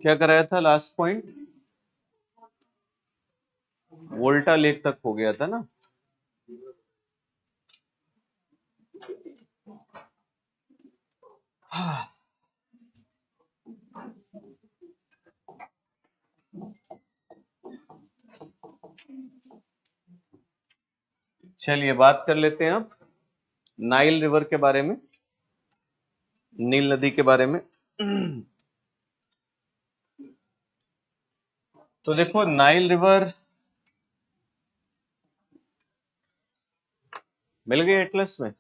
क्या कराया था लास्ट पॉइंट? वोल्टा लेक तक हो गया था ना। चलिए बात कर लेते हैं अब नाइल रिवर के बारे में, नील नदी के बारे में। तो देखो नाइल रिवर मिल गई एटलस में,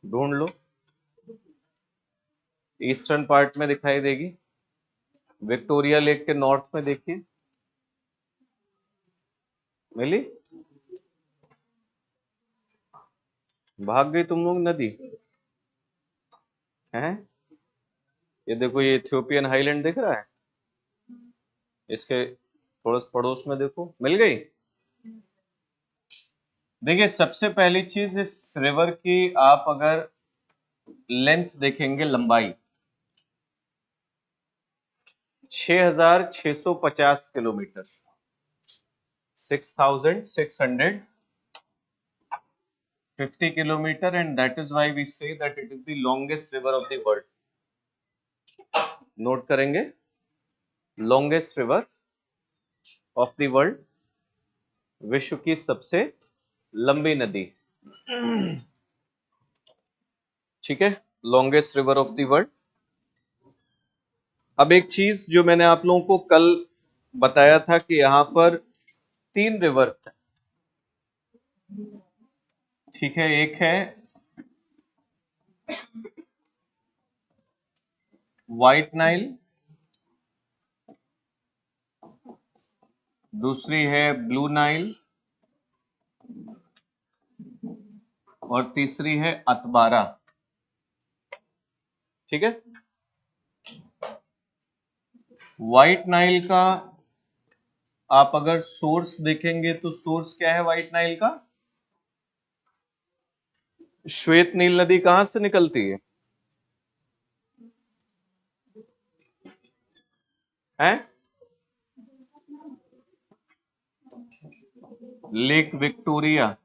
ढूंढ लो, ईस्टर्न पार्ट में दिखाई देगी। विक्टोरिया लेक के नॉर्थ में देखिए, मिली? भाग गई तुम लोग नदी हैं? ये देखो, ये इथियोपियन हाईलैंड दिख रहा है, इसके थोड़ा पड़ोस में देखो, मिल गई। देखिए सबसे पहली चीज, इस रिवर की आप अगर लेंथ देखेंगे, लंबाई 6650 kilometre, 6650 kilometre, and that is why we say that it is the longest river of the world. Note करेंगे, longest river of the world, विश्व की सबसे लंबी नदी। ठीक है, longest river of the world. अब एक चीज जो मैंने आप लोगों को कल बताया था कि यहां पर 3 रिवर है। ठीक है, एक है व्हाइट नाइल, दूसरी है ब्लू नाइल, और तीसरी है अतबारा। ठीक है, व्हाइट नाइल का आप अगर सोर्स देखेंगे तो सोर्स क्या है व्हाइट नाइल का? श्वेत नील नदी कहां से निकलती है? हैं? Lake Victoria.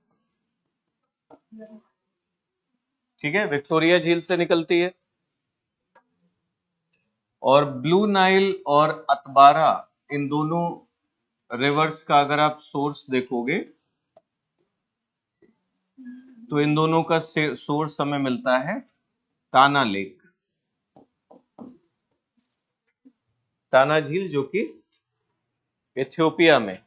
ठीक है, विक्टोरिया झील से निकलती है। और ब्लू नाइल और अतबारा, इन दोनों रिवर्स का अगर आप सोर्स देखोगे तो इन दोनों का सोर्स हमें मिलता है टाना लेक, टाना झील, जो कि इथियोपिया में।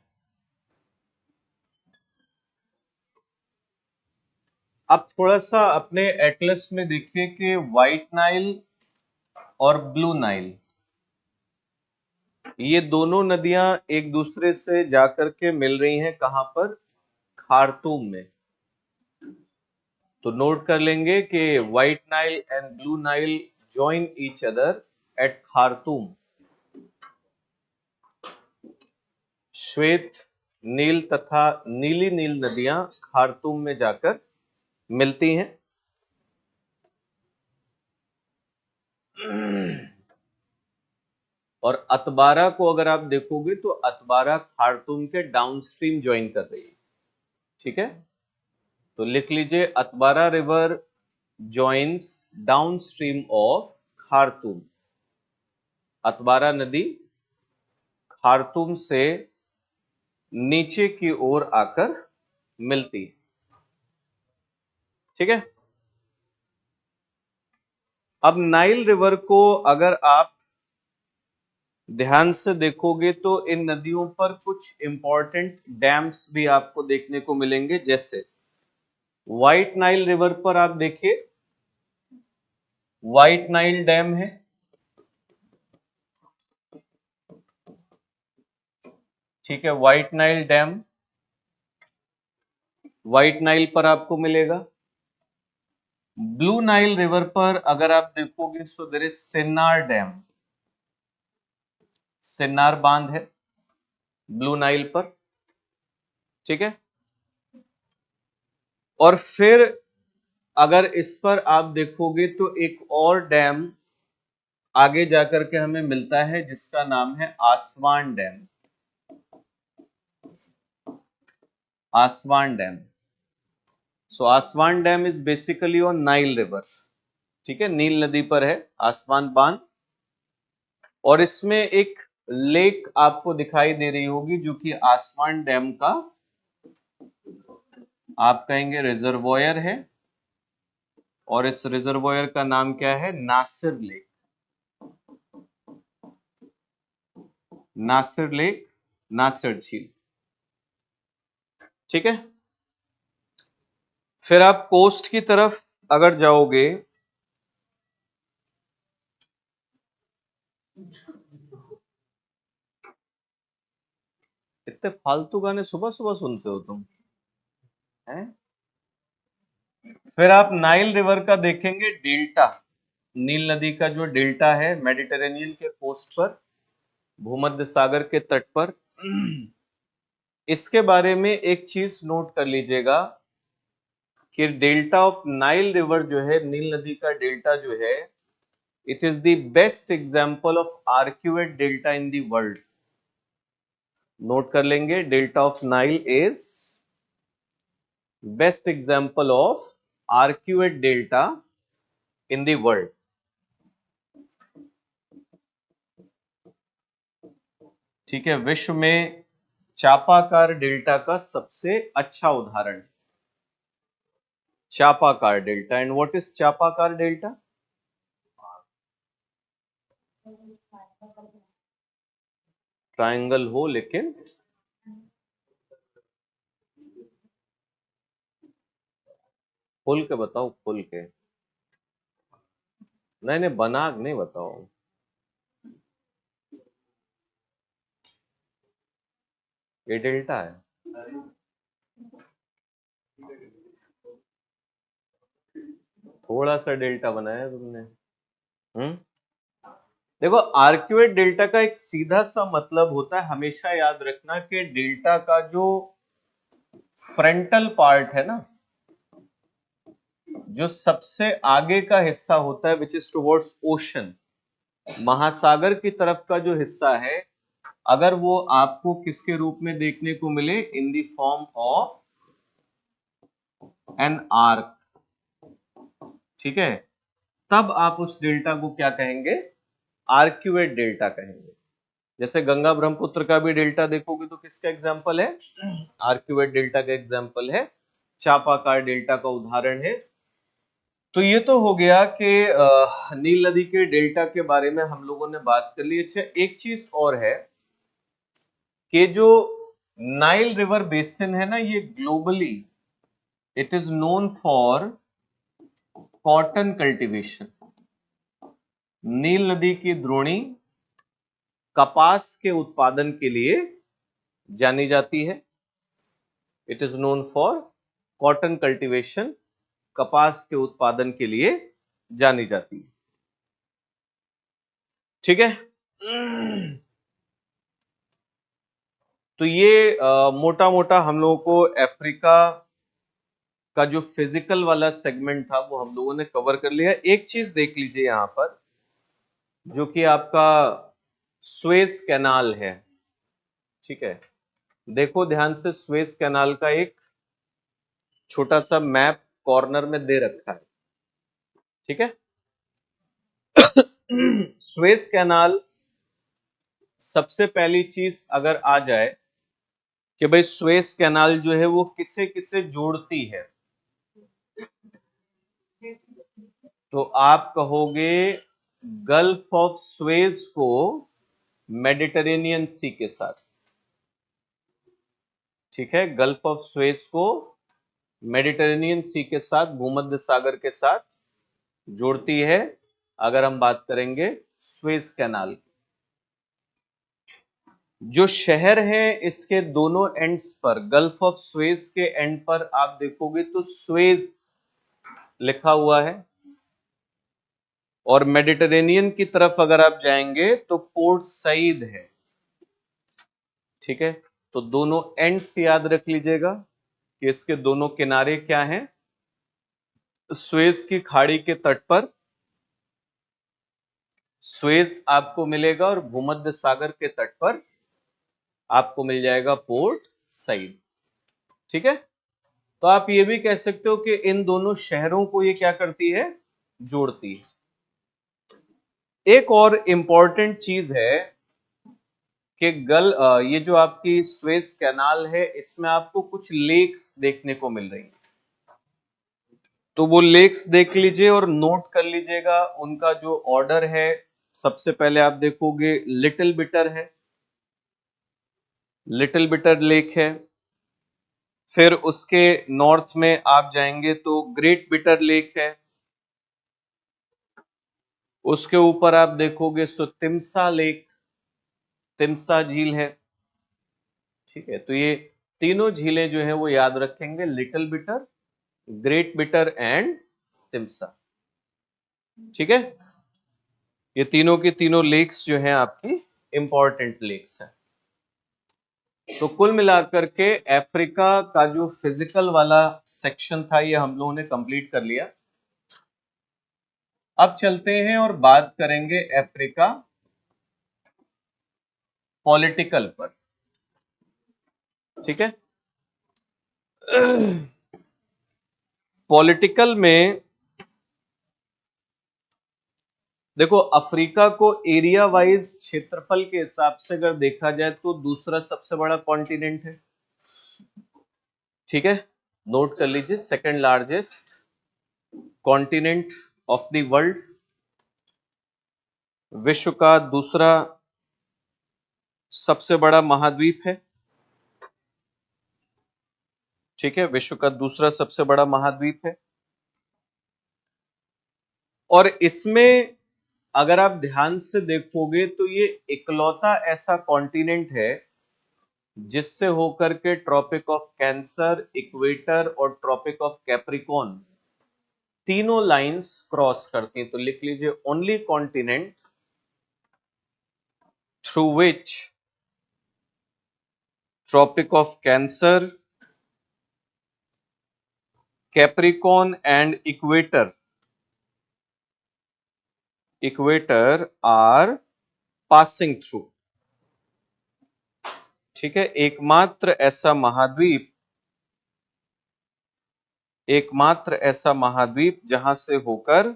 अब थोड़ा सा अपने एटलस में देखिए कि व्हाइट नाइल और ब्लू नाइल, ये दोनों नदियां एक दूसरे से जाकर के मिल रही हैं कहां पर? खार्तूम में। तो नोट कर लेंगे कि white Nile and blue Nile join each other at Khartoum. श्वेत नील तथा नीली नील नदियां खार्तूम में जाकर मिलती हैं। और अतबारा को अगर आप देखोगे तो अतबारा खार्तूम के डाउनस्ट्रीम ज्वाइन कर रही है। ठीक है, तो लिख लीजिए, Atbara river joins downstream of Khartoum. Atbara नदी खार्तूम से नीचे की ओर आकर मिलती है। ठीक है, अब नाइल रिवर को अगर आप ध्यान से देखोगे तो इन नदियों पर कुछ इंपॉर्टेंट डैम्स भी आपको देखने को मिलेंगे। जैसे व्हाइट नाइल रिवर पर आप देखिए, व्हाइट नाइल डैम है। ठीक है, white Nile dam white Nile पर आपको मिलेगा। ब्लू नाइल रिवर पर अगर आप देखोगे so there is Sinnar dam, Sinnar बांध है ब्लू नाइल पर। ठीक है, और फिर अगर इस पर आप देखोगे तो एक और डैम आगे जाकर के हमें मिलता है जिसका नाम है आसवान dam. आसवान dam. So आसवान dam is basically on Nile river. ठीक है, नील नदी पर है आसवान बांध। और इसमें एक लेक आपको दिखाई दे रही होगी जो कि आसवान डैम का आप कहेंगे रिजर्वॉयर है। और इस रिजर्वॉयर का नाम क्या है? नासिर लेक। नासिर लेक, नासिर झील। ठीक है, फिर आप कोस्ट की तरफ अगर जाओगे इतने फालतू गाने सुबह सुबह सुनते हो तुम हैं? फिर आप नाइल रिवर का देखेंगे डेल्टा। नील नदी का जो डेल्टा है मेडिटेरेनियन के कोस्ट पर, भूमध्य सागर के तट पर। इसके बारे में एक चीज नोट कर लीजिएगा कि डेल्टा ऑफ नाइल रिवर जो है, नील नदी का डेल्टा जो है, it is the best example of arcuate delta in the world. Note कर लेंगे, delta of Nile is best example of arcuate delta in the world. ठीक है, विश्व में चापाकार डेल्टा का सबसे अच्छा उदाहरण चापाकार डेल्टा। एंड व्हाट इज चापाकार डेल्टा? ट्रायंगल हो लेकिन खोल के बताओ, खोल के। नहीं नहीं, बना नहीं बताओ। ये डेल्टा है। थोड़ा सा डेल्टा बनाया तुमने। देखो, आर्क्यूएट डेल्टा का एक सीधा सा मतलब होता है, हमेशा याद रखना कि डेल्टा का जो फ्रंटल पार्ट है ना, जो सबसे आगे का हिस्सा होता है, विच इज टुवर्ड्स ओशन, महासागर की तरफ का जो हिस्सा है, अगर वो आपको किसके रूप में देखने को मिले, in the form of an arc, ठीक है, तब आप उस डेल्टा को क्या कहेंगे? आर्क्यूएट डेल्टा कहेंगे। जैसे गंगा ब्रह्मपुत्र का भी डेल्टा देखोगे तो किसका एग्जाम्पल है? आर्क्यूएट डेल्टा का एग्जाम्पल है, चापाकार डेल्टा का उदाहरण है। तो ये तो हो गया कि नील नदी के डेल्टा के बारे में हम लोगों ने बात कर ली। अच्छा, एक चीज और है कि जो नाइल रिवर बेसिन है ना, ये globally it is known for cotton cultivation. नील नदी की द्रोणी कपास के उत्पादन के लिए जानी जाती है। It is known for cotton cultivation, कपास के उत्पादन के लिए जानी जाती है। ठीक है, तो ये मोटा मोटा हम लोगों को अफ्रीका का जो फिजिकल वाला सेगमेंट था वो हम लोगों ने कवर कर लिया। एक चीज देख लीजिए यहां पर, जो कि आपका स्वेज कैनाल है। ठीक है, देखो ध्यान से, स्वेज कैनाल का एक छोटा सा मैप कॉर्नर में दे रखा है। ठीक है, स्वेज कैनाल, सबसे पहली चीज अगर आ जाए कि भाई स्वेज कैनाल जो है वो किसे किसे जोड़ती है, तो आप कहोगे गल्फ ऑफ स्वेज को मेडिटेरेनियन सी के साथ। ठीक है, गल्फ ऑफ स्वेज को मेडिटेरेनियन सी के साथ, भूमध्य सागर के साथ जोड़ती है। अगर हम बात करेंगे स्वेज कैनाल की, जो शहर है इसके दोनों एंड्स पर, गल्फ ऑफ स्वेज के एंड पर आप देखोगे तो स्वेज लिखा हुआ है, और मेडिटेरेनियन की तरफ अगर आप जाएंगे तो पोर्ट सईद है। ठीक है, तो दोनों एंड्स याद रख लीजिएगा कि इसके दोनों किनारे क्या हैं, स्वेज की खाड़ी के तट पर स्वेज आपको मिलेगा और भूमध्य सागर के तट पर आपको मिल जाएगा पोर्ट साइड। ठीक है, तो आप ये भी कह सकते हो कि इन दोनों शहरों को ये क्या करती है, जोड़ती है। एक और इंपॉर्टेंट चीज है कि ये जो आपकी स्वेज कैनाल है, इसमें आपको कुछ लेक्स देखने को मिल रही है। तो वो लेक्स देख लीजिए और नोट कर लीजिएगा उनका जो ऑर्डर है। सबसे पहले आप देखोगे लिटिल बिटर है, लिटिल बिटर लेक है। फिर उसके नॉर्थ में आप जाएंगे तो ग्रेट बिटर लेक है। उसके ऊपर आप देखोगे सो तिम्सा लेक, तिम्सा झील है। ठीक है, तो ये तीनों झीलें जो है वो याद रखेंगे, little bitter, great bitter and Timsah. ठीक है, ये तीनों की तीनों लेक्स जो हैं आपकी इंपॉर्टेंट लेक्स हैं। तो कुल मिलाकर के अफ्रीका का जो फिजिकल वाला सेक्शन था ये हम लोगों ने कंप्लीट कर लिया। अब चलते हैं और बात करेंगे अफ्रीका पॉलिटिकल पर। ठीक है, पॉलिटिकल में देखो, अफ्रीका को एरिया वाइज क्षेत्रफल के हिसाब से अगर देखा जाए तो दूसरा सबसे बड़ा कॉन्टिनेंट है। ठीक है, नोट कर लीजिए, second largest continent of the world, विश्व का दूसरा सबसे बड़ा महाद्वीप है। ठीक है, विश्व का दूसरा सबसे बड़ा महाद्वीप है। और इसमें अगर आप ध्यान से देखोगे तो ये इकलौता ऐसा कॉन्टिनेंट है जिससे होकर के ट्रॉपिक ऑफ कैंसर, इक्वेटर और ट्रॉपिक ऑफ कैप्रिकॉन तीनों लाइंस क्रॉस करती हैं। तो लिख लीजिए, only continent through which tropic of cancer, capricorn and equator are passing through. ठीक है, एकमात्र ऐसा महाद्वीप जहां से होकर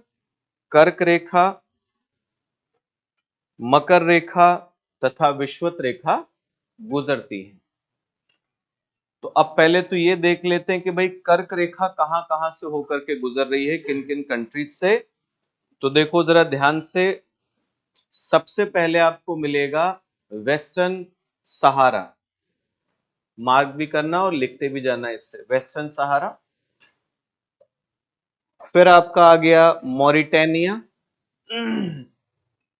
कर्क रेखा, मकर रेखा तथा विषुवत रेखा गुजरती है। तो अब पहले तो ये देख लेते हैं कि भाई कर्क रेखा कहां कहां से होकर के गुजर रही है, किन किन कंट्रीज से। तो देखो जरा ध्यान से, सबसे पहले आपको मिलेगा वेस्टर्न सहारा, मार्क भी करना और लिखते भी जाना इससे, वेस्टर्न सहारा। फिर आपका आ गया मॉरिटेनिया,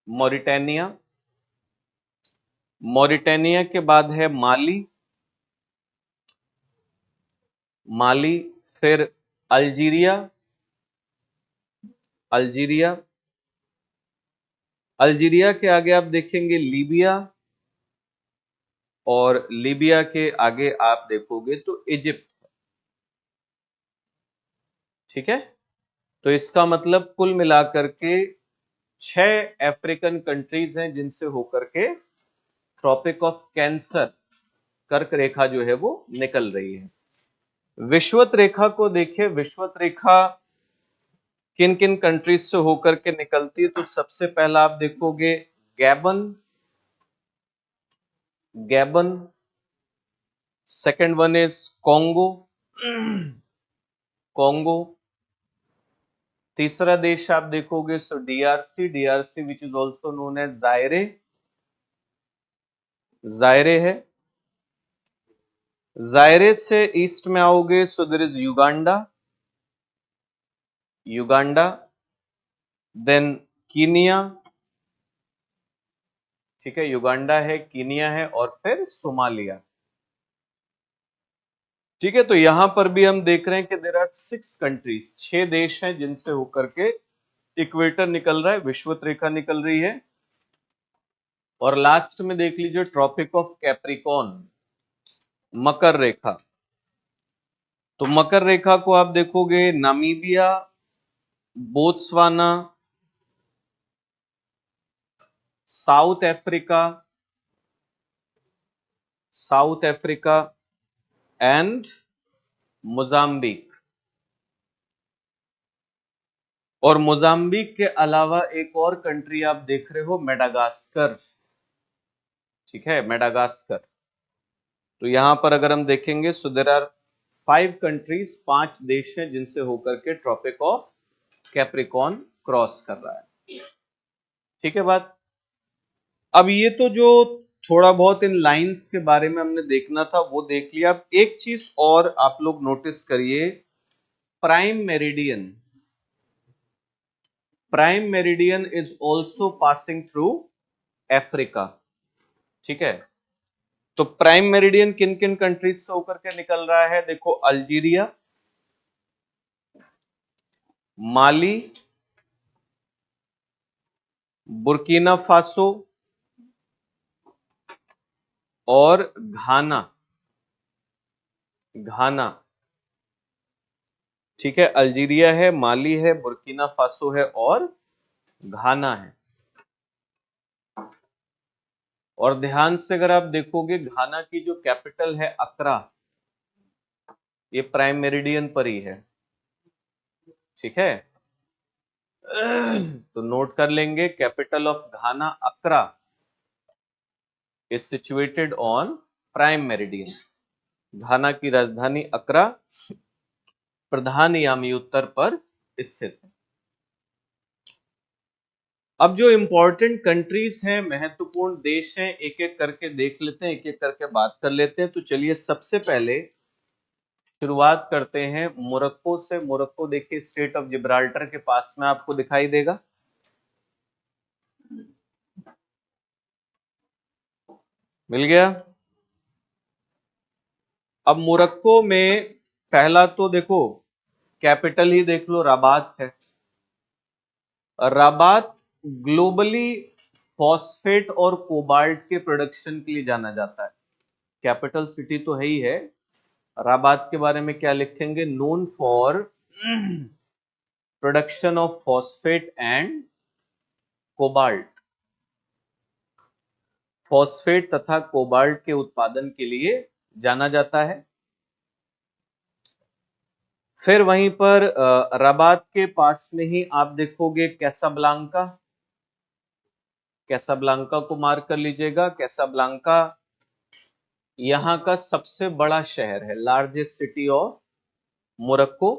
मॉरिटेनिया, मॉरिटेनिया के बाद है माली, माली। फिर अल्जीरिया, अल्जीरिया, अल्जीरिया के आगे आप देखेंगे लीबिया, और लीबिया के आगे आप देखोगे तो इजिप्ट। ठीक है, तो इसका मतलब कुल मिलाकर के 6 अफ्रीकन कंट्रीज हैं जिनसे होकर के ट्रॉपिक ऑफ कैंसर, कर्क रेखा जो है वो निकल रही है। विषुवत रेखा को देखिए, विषुवत रेखा किन किन कंट्रीज से होकर के निकलती है। तो सबसे पहला आप देखोगे Gabon, Gabon. Second one is Congo, Congo. तीसरा देश आप देखोगे so DRC, DRC which is also known as Zaire, Zaire है। जायरे से ईस्ट में आओगे so there is Uganda, Uganda. Then Kenya, ठीक है, युगांडा है, कीनिया है, और फिर सोमालिया। ठीक है, तो यहां पर भी हम देख रहे हैं कि देर आर 6 कंट्रीज, 6 देश हैं जिनसे होकर के इक्वेटर निकल रहा है, विषुवत रेखा निकल रही है। और लास्ट में देख लीजिए ट्रॉपिक ऑफ कैप्रिकॉन, मकर रेखा। तो मकर रेखा को आप देखोगे Namibia, Botswana, south Africa, south Africa and Mozambique. और मोजाम्बिक के अलावा एक और कंट्री आप देख रहे हो, मेडागास्कर। ठीक है, मेडागास्कर। तो यहां पर अगर हम देखेंगे, सो देयर आर 5 कंट्रीज, 5 देश हैं जिनसे होकर के ट्रॉपिक ऑफ कैप्रिकॉर्न क्रॉस कर रहा है। ठीक है बात। अब ये तो जो थोड़ा बहुत इन लाइंस के बारे में हमने देखना था वो देख लिया। अब एक चीज और आप लोग नोटिस करिए, prime meridian. Prime meridian is also passing through Africa. ठीक है, तो प्राइम मेरिडियन किन किन कंट्रीज से होकर के निकल रहा है? देखो, अल्जीरिया, माली, बुर्किना फासो और घाना। घाना। ठीक है, अल्जीरिया है, माली है, बुर्किना फासो है और घाना है। और ध्यान से अगर आप देखोगे, घाना की जो कैपिटल है अक्रा, ये प्राइम मेरिडियन पर ही है। ठीक है, तो नोट कर लेंगे, capital of Ghana Accra is situated on prime meridian. Ghana की राजधानी अक्रा प्रधान यामी उत्तर पर स्थित है। अब जो इंपॉर्टेंट कंट्रीज हैं, महत्वपूर्ण देश हैं, एक एक करके देख लेते हैं, एक एक करके बात कर लेते हैं। तो चलिए सबसे पहले शुरुआत करते हैं मोरक्को से। मोरक्को देखिए स्ट्रेट ऑफ जिब्राल्टर के पास में आपको दिखाई देगा। मिल गया। अब मोरक्को में पहला तो देखो, कैपिटल ही देख लो, रबात है। रबात ग्लोबली फॉस्फेट और कोबाल्ट के प्रोडक्शन के लिए जाना जाता है। कैपिटल सिटी तो है ही है। रबात के बारे में क्या लिखेंगे? Known for production of phosphate and cobalt. Phosphate तथा कोबाल्ट के उत्पादन के लिए जाना जाता है। फिर वहीं पर रबात के पास में ही आप देखोगे कैसाब्लांका। कैसाब्लांका को मार्क कर लीजिएगा। कैसाब्लांका यहां का सबसे बड़ा शहर है, largest city of Morocco,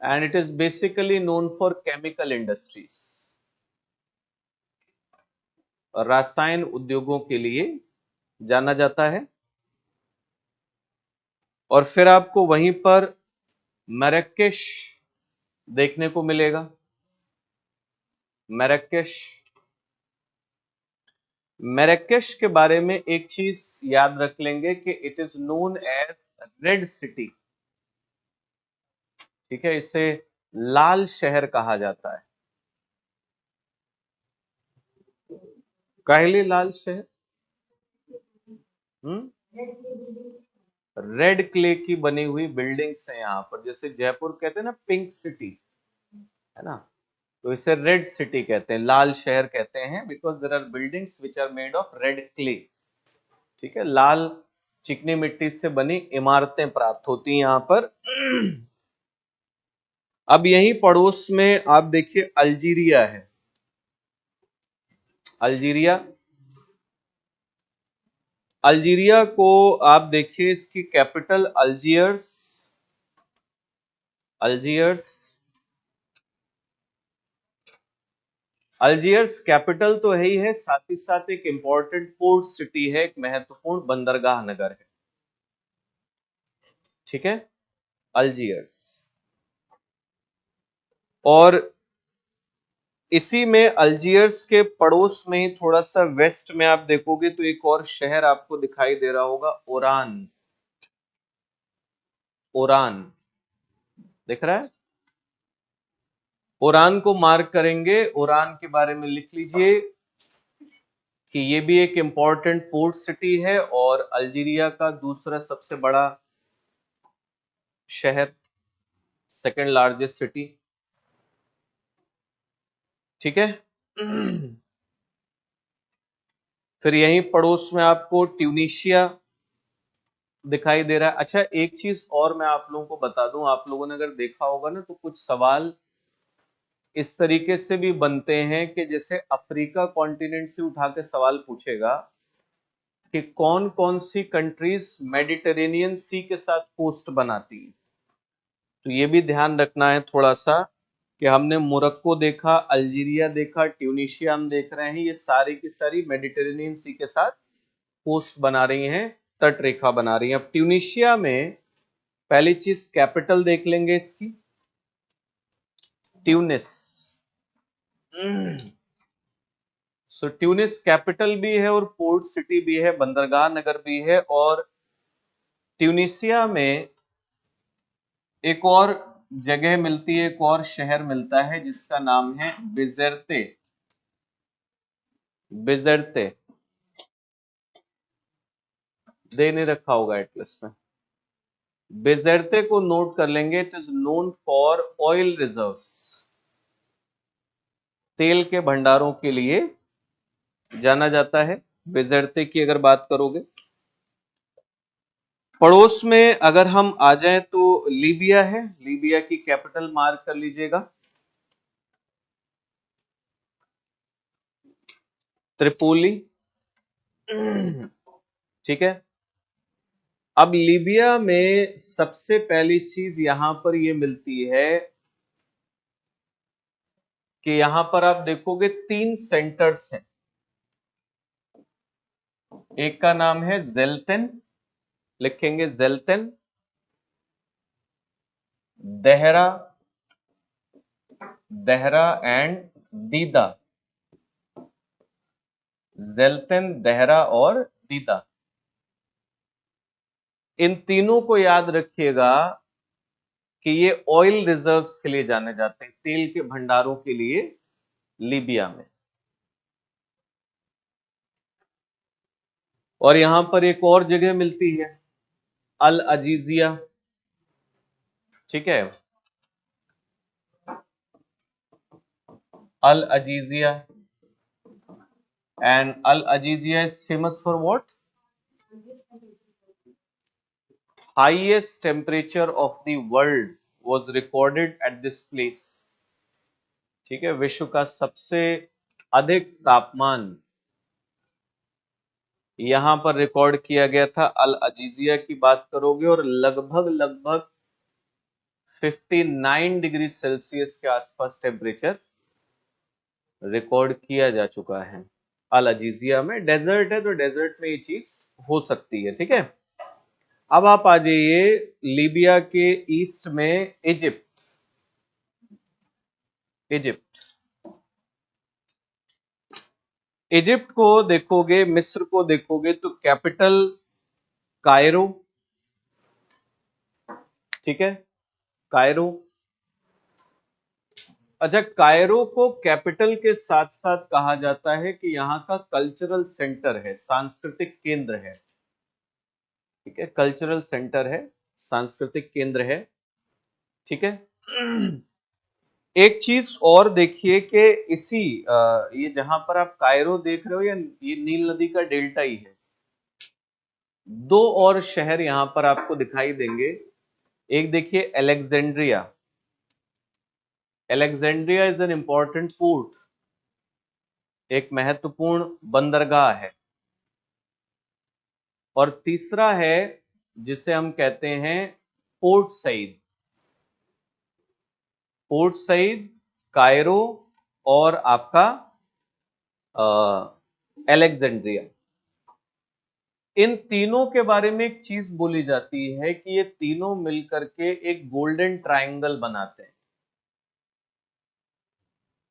and it is basically known for chemical industries. रसायन उद्योगों के लिए जाना जाता है। और फिर आपको वहीं पर मैराकेश देखने को मिलेगा। मैराकेश। मैराकेश के बारे में एक चीज याद रख लेंगे कि it is known as red city. ठीक है, इसे लाल शहर कहा जाता है। काहे लाल शहर? रेड क्ले की बनी हुई बिल्डिंग्स है यहाँ पर। जैसे जयपुर कहते हैं ना पिंक सिटी, है ना, तो इसे रेड सिटी कहते हैं, लाल शहर कहते हैं, because there are buildings which are made of red clay. ठीक है, लाल चिकनी मिट्टी से बनी इमारतें प्राप्त होती हैं यहाँ पर। अब यही पड़ोस में आप देखिए अल्जीरिया है। अल्जीरिया। अल्जीरिया को आप देखिए, इसकी capital Algiers. Algiers. Algiers capital तो है ही है, साथ ही साथ एक इंपॉर्टेंट पोर्ट सिटी है, एक महत्वपूर्ण बंदरगाह नगर है। ठीक है, अल्जियर्स। और इसी में अल्जियर्स के पड़ोस में ही थोड़ा सा वेस्ट में आप देखोगे तो एक और शहर आपको दिखाई दे रहा होगा, ओरान। ओरान दिख रहा है? ओरान को मार्क करेंगे। ओरान के बारे में लिख लीजिए कि ये भी एक इंपॉर्टेंट पोर्ट सिटी है और अल्जीरिया का दूसरा सबसे बड़ा शहर, सेकंड लार्जेस्ट सिटी। ठीक है। फिर यहीं पड़ोस में आपको ट्यूनीशिया दिखाई दे रहा है। अच्छा, एक चीज और मैं आप लोगों को बता दूं, आप लोगों ने अगर देखा होगा ना तो कुछ सवाल इस तरीके से भी बनते हैं कि जैसे अफ्रीका कॉन्टिनेंट से उठा के सवाल पूछेगा कि कौन कौन सी कंट्रीज मेडिटेरेनियन सी के साथ कोस्ट बनाती है। तो ये भी ध्यान रखना है थोड़ा सा कि हमने मोरक्को देखा, अल्जीरिया देखा, ट्यूनीशिया हम देख रहे हैं, ये सारी की सारी मेडिटेरेनियन सी के साथ कोस्ट बना रही हैं, तट रेखा बना रही हैं। अब ट्यूनीशिया में पहली चीज कैपिटल देख लेंगे इसकी, ट्यूनिस। सो ट्यूनिस कैपिटल भी है और पोर्ट सिटी भी है, बंदरगाह नगर भी है। और ट्यूनीशिया में एक और जगह मिलती है, एक और शहर मिलता है जिसका नाम है बिजेरते। बिजेरते दे नहीं रखा होगा एटलस में। बिजेरते को नोट कर लेंगे। It is known for oil reserves, तेल के भंडारों के लिए जाना जाता है बिजेरते की अगर बात करोगे। पड़ोस में अगर हम आ जाएं तो लीबिया है, लीबिया की कैपिटल मार्क कर लीजिएगा, त्रिपोली। ठीक है। अब लीबिया में सबसे पहली चीज यहां पर यह मिलती है कि यहां पर आप देखोगे 3 सेंटर्स हैं। एक का नाम है जेल्टन, लिखेंगे जेल्टन, देहरा, देहरा एंड दीदा। जेल्टन, देहरा और दीदा, इन तीनों को याद रखिएगा कि ये ऑयल रिजर्व्स के लिए जाने जाते हैं, तेल के भंडारों के लिए लीबिया में। और यहां पर एक और जगह मिलती है, अल अजीजिया। ठीक है, Al Aziziya. And Al Aziziya is famous for what? Highest temperature of the world was recorded at this place. ठीक है, विश्व का सबसे अधिक तापमान यहां पर रिकॉर्ड किया गया था। अल अजीजिया की बात करोगे और लगभग लगभग 59 डिग्री सेल्सियस के आसपास टेम्परेचर रिकॉर्ड किया जा चुका है। अल अजीजिया में डेजर्ट है तो डेजर्ट में ये चीज हो सकती है। ठीक है, अब आप आ जाइए लीबिया के ईस्ट में इजिप्ट। इजिप्ट, इजिप्ट को देखोगे, मिस्र को देखोगे तो कैपिटल कायरो। ठीक है, कायरो। अच्छा, कायरो को कैपिटल के साथ साथ कहा जाता है कि यहाँ का कल्चरल सेंटर है, सांस्कृतिक केंद्र है। ठीक है, कल्चरल सेंटर है, सांस्कृतिक केंद्र है। ठीक है। एक चीज और देखिए कि इसी ये जहां पर आप कायरो देख रहे हो, ये नील नदी का डेल्टा ही है। 2 और शहर यहां पर आपको दिखाई देंगे। एक देखिए Alexandria. Alexandria is an important port, एक महत्वपूर्ण बंदरगाह है। और तीसरा है जिसे हम कहते हैं Port Said. Port Said, Cairo और आपका अलेक्जेंड्रिया। इन तीनों के बारे में एक चीज बोली जाती है कि ये तीनों मिलकर के एक गोल्डन ट्रायंगल बनाते हैं।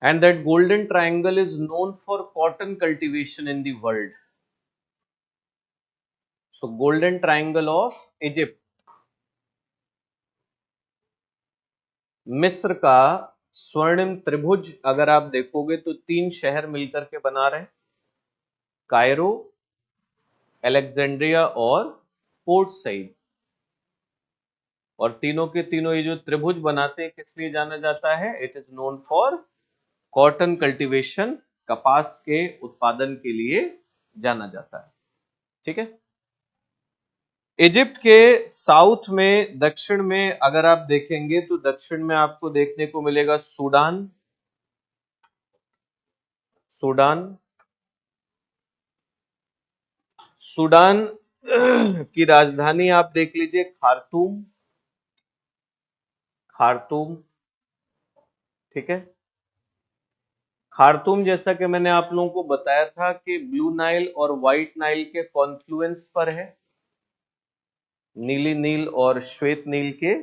And that golden triangle is known for cotton cultivation in the world. So golden triangle of Egypt. मिस्र का स्वर्णिम त्रिभुज अगर आप देखोगे तो 3 शहर मिलकर के बना रहे हैं, कायरो, अलेक्जेंड्रिया और पोर्ट सईद। और तीनों के तीनों ये जो त्रिभुज बनाते हैं किस लिए जाना जाता है? It is known for cotton cultivation, कपास के उत्पादन के लिए जाना जाता है। ठीक है, इजिप्ट के साउथ में, दक्षिण में अगर आप देखेंगे तो दक्षिण में आपको देखने को मिलेगा सूडान। सूडान सूडान की राजधानी आप देख लीजिए खार्तूम। खार्तूम, ठीक है। खार्तूम, जैसा कि मैंने आप लोगों को बताया था कि ब्लू नाइल और व्हाइट नाइल के कॉन्फ्लुएंस पर है, नीली नील और श्वेत नील के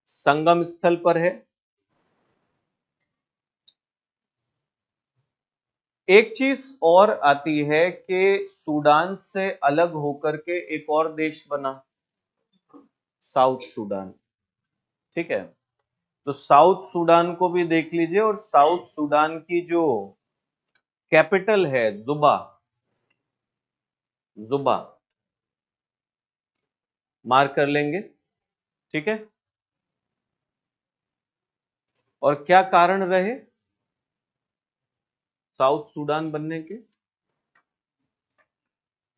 संगम स्थल पर है। एक चीज और आती है कि सूडान से अलग होकर के एक और देश बना, साउथ सूडान। ठीक है, तो साउथ सूडान को भी देख लीजिए, और साउथ सूडान की जो कैपिटल है जुबा, जुबा मार्क कर लेंगे। ठीक है, और क्या कारण रहे साउथ सूडान बनने के,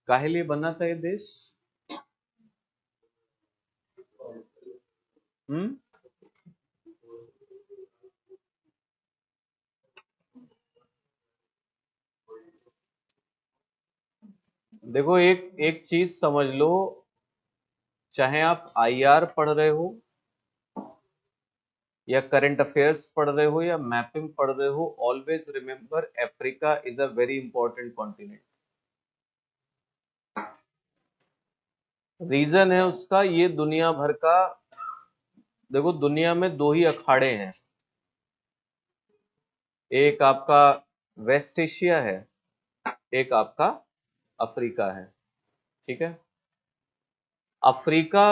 काहे लिए बना था ये देश? हम्म, देखो एक एक चीज समझ लो, चाहे आप आईआर पढ़ रहे हो या करंट अफेयर्स पढ़ रहे हो या मैपिंग पढ़ रहे हो, always remember Africa is a very important continent. Reason है उसका, ये दुनिया भर का, देखो दुनिया में दो ही अखाड़े हैं, एक आपका वेस्ट एशिया है, एक आपका अफ्रीका है। ठीक है, अफ्रीका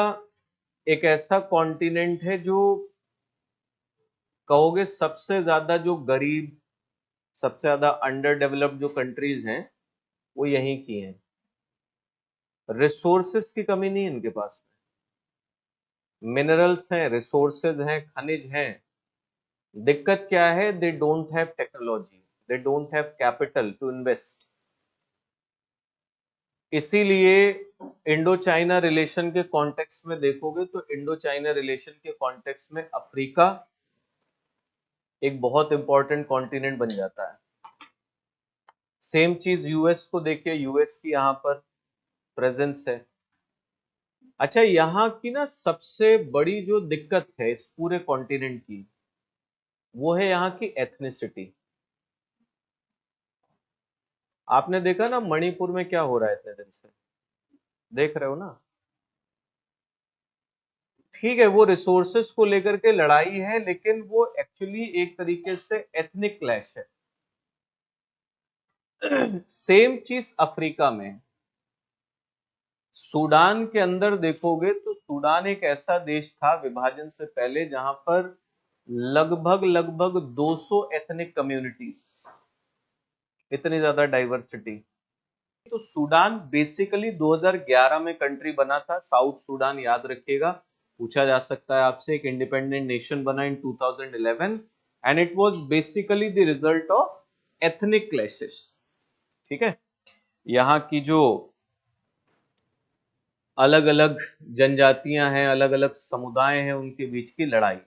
एक ऐसा कॉन्टिनेंट है जो कहोगे सबसे ज्यादा जो गरीब, सबसे ज्यादा अंडर डेवलप्ड जो कंट्रीज हैं वो यहीं की हैं। रिसोर्सेस की कमी नहीं है इनके पास, मिनरल्स हैं, रिसोर्सेज हैं, खनिज हैं। दिक्कत क्या है? They don't have technology, they don't have capital to invest. इसीलिए इंडो चाइना रिलेशन के कॉन्टेक्स्ट में देखोगे तो इंडो चाइना रिलेशन के कॉन्टेक्स्ट में अफ्रीका एक बहुत इंपॉर्टेंट कॉन्टिनेंट बन जाता है। सेम चीज यूएस को देखिए, यूएस की यहां पर प्रेजेंस है। अच्छा, यहाँ की ना सबसे बड़ी जो दिक्कत है इस पूरे कॉन्टिनेंट की, वो है यहाँ की एथनिसिटी। आपने देखा ना मणिपुर में क्या हो रहा है इतने दिन से, देख रहे हो ना? ठीक है, वो रिसोर्सेस को लेकर के लड़ाई है, लेकिन वो एक्चुअली एक तरीके से एथनिक क्लैश है। सेम चीज अफ्रीका में, सूडान के अंदर देखोगे तो सूडान एक ऐसा देश था विभाजन से पहले जहां पर लगभग लगभग 200 एथनिक कम्युनिटीज, इतनी ज्यादा डाइवर्सिटी। तो सूडान बेसिकली 2011 में कंट्री बना था, साउथ सूडान, याद रखिएगा, पूछा जा सकता है आपसे। एक इंडिपेंडेंट नेशन बना इन 2011 and it was basically the result of ethnic clashes. ठीक है, यहाँ की जो अलग अलग जनजातियां हैं, अलग अलग समुदाय हैं, उनके बीच की लड़ाई।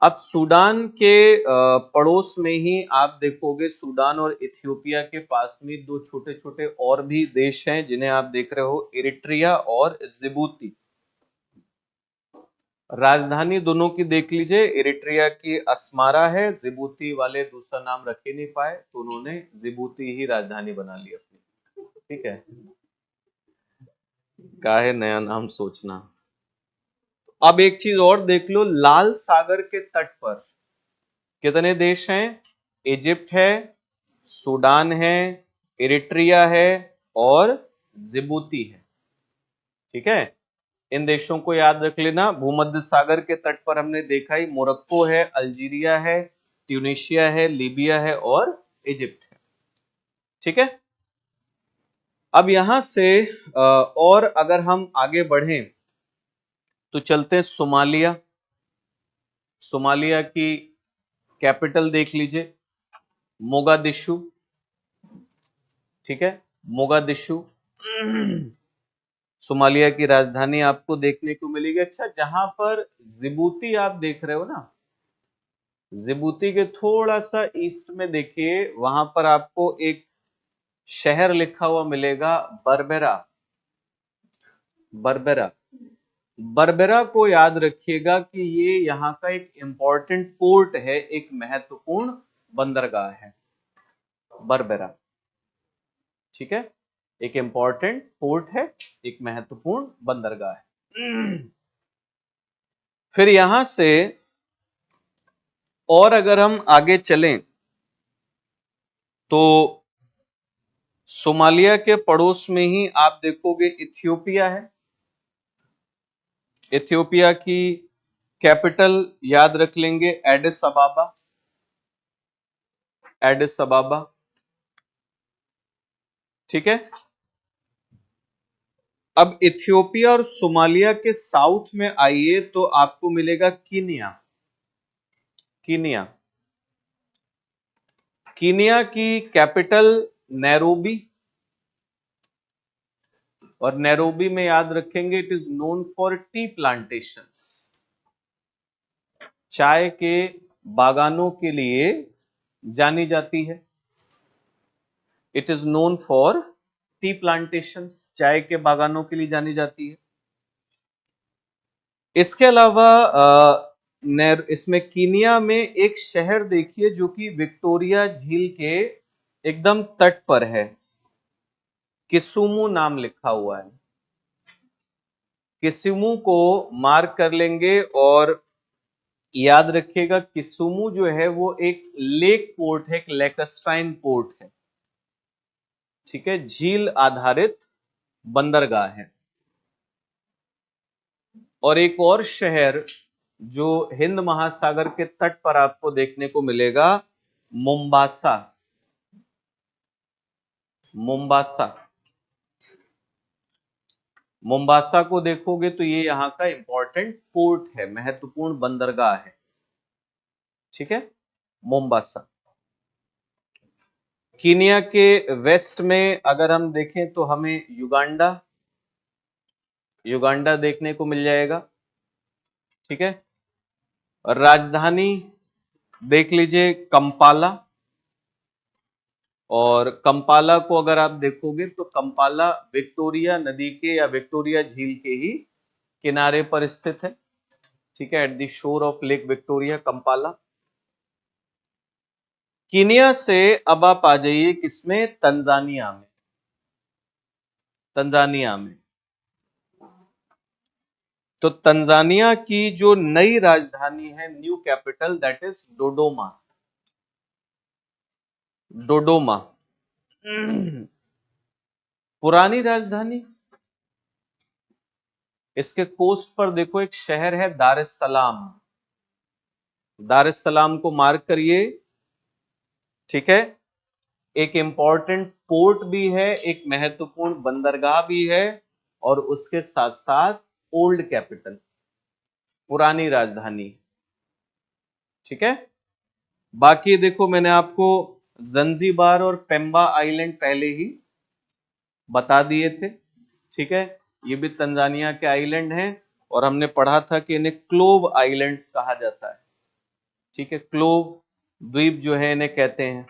अब सूडान के पड़ोस में ही आप देखोगे, सूडान और इथियोपिया के पास में दो छोटे छोटे और भी देश हैं जिन्हें आप देख रहे हो, इरिट्रिया और जिबूती। राजधानी दोनों की देख लीजिए, इरिट्रिया की अस्मारा है, जिबूती वाले दूसरा नाम रख ही नहीं पाए तो उन्होंने जिबूती ही राजधानी बना ली अपनी। ठीक है, काहे नया नाम सोचना। अब एक चीज और देख लो, लाल सागर के तट पर कितने देश हैं? इजिप्ट है, सूडान है, इरिट्रिया है और जिबूती है। ठीक है, इन देशों को याद रख लेना। भूमध्य सागर के तट पर हमने देखा ही मोरक्को है, अल्जीरिया है, ट्यूनिशिया है, लीबिया है और इजिप्ट है। ठीक है, अब यहां से और अगर हम आगे बढ़ें तो चलते हैं सोमालिया। सोमालिया की कैपिटल देख लीजिए, मोगादिशु, ठीक है, मोगादिशु सोमालिया की राजधानी आपको देखने को मिलेगी। अच्छा, जहां पर जिबूती आप देख रहे हो ना, जिबूती के थोड़ा सा ईस्ट में देखिए, वहां पर आपको एक शहर लिखा हुआ मिलेगा, बरबेरा। बरबेरा, बरबेरा को याद रखिएगा कि ये यहाँ का एक इंपॉर्टेंट पोर्ट है, एक महत्वपूर्ण बंदरगाह है बरबेरा, ठीक है, एक इंपॉर्टेंट पोर्ट है, एक महत्वपूर्ण बंदरगाह है। फिर यहां से और अगर हम आगे चलें तो सोमालिया के पड़ोस में ही आप देखोगे इथियोपिया है। इथियोपिया की कैपिटल याद रख लेंगे, एडिस अबाबा। एडिस अबाबा, ठीक है। अब इथियोपिया और सोमालिया के साउथ में आइए तो आपको मिलेगा कीनिया। कीनिया, कीनिया की कैपिटल नैरोबी, और नैरोबी में याद रखेंगे it is known for T plantations. चाय के बागानों के लिए जानी जाती है। It is known for T plantations, चाय के बागानों के लिए जानी जाती है। इसके अलावा इसमें कीनिया में एक शहर देखिए जो कि विक्टोरिया झील के एकदम तट पर है, किसुमु नाम लिखा हुआ है। किसुमु को मार्क कर लेंगे और याद रखिएगा किसुमु जो है वो एक लेक पोर्ट है, एक लेकस्टाइन पोर्ट है, ठीक है, झील आधारित बंदरगाह है। और एक और शहर जो हिंद महासागर के तट पर आपको देखने को मिलेगा, मोम्बासा। मोम्बासा, मोम्बासा को देखोगे तो ये यहाँ का इंपॉर्टेंट पोर्ट है, महत्वपूर्ण बंदरगाह है, ठीक है, मोम्बासा। कीनिया के वेस्ट में अगर हम देखें तो हमें युगांडा, युगांडा देखने को मिल जाएगा, ठीक है। और राजधानी देख लीजिए कंपाला, और कंपाला को अगर आप देखोगे तो कंपाला विक्टोरिया नदी के या विक्टोरिया झील के ही किनारे पर स्थित है, ठीक है, at the shore of lake Victoria, Kampala. Kenya से अब आप आ जाइए किसमें, तंजानिया में। तंजानिया में, तो तंजानिया की जो नई राजधानी है, न्यू कैपिटल, दैट इज डोडोमा। डोडोमा। पुरानी राजधानी, इसके कोस्ट पर देखो एक शहर है दार एस सलाम। दार एस सलाम को मार्क करिए, ठीक है, एक इंपॉर्टेंट पोर्ट भी है, एक महत्वपूर्ण बंदरगाह भी है, और उसके साथ साथ ओल्ड कैपिटल, पुरानी राजधानी, ठीक है। बाकी देखो मैंने आपको जंजीबार और पेम्बा आइलैंड पहले ही बता दिए थे, ठीक है, ये भी तंजानिया के आइलैंड हैं, और हमने पढ़ा था कि इन्हें क्लोव आइलैंड्स कहा जाता है, ठीक है, क्लोव द्वीप जो है इन्हें कहते हैं।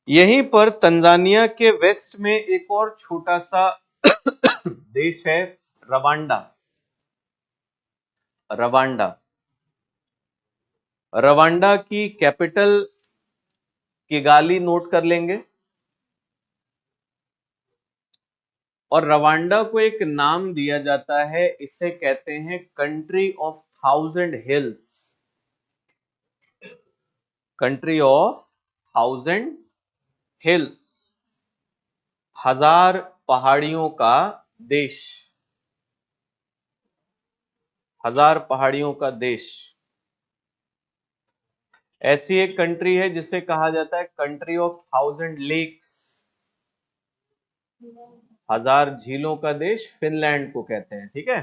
यहीं पर तंजानिया के वेस्ट में एक और छोटा सा देश है, रवांडा। रवांडा, रवांडा की कैपिटल किगाली नोट कर लेंगे, और रवांडा को एक नाम दिया जाता है, इसे कहते हैं country of thousand hills. Country of thousand hills, हजार पहाड़ियों का देश, हजार पहाड़ियों का देश। ऐसी एक कंट्री है जिसे कहा जाता है कंट्री ऑफ थाउजेंड लेक्स, हजार झीलों का देश, फिनलैंड को कहते हैं, ठीक है।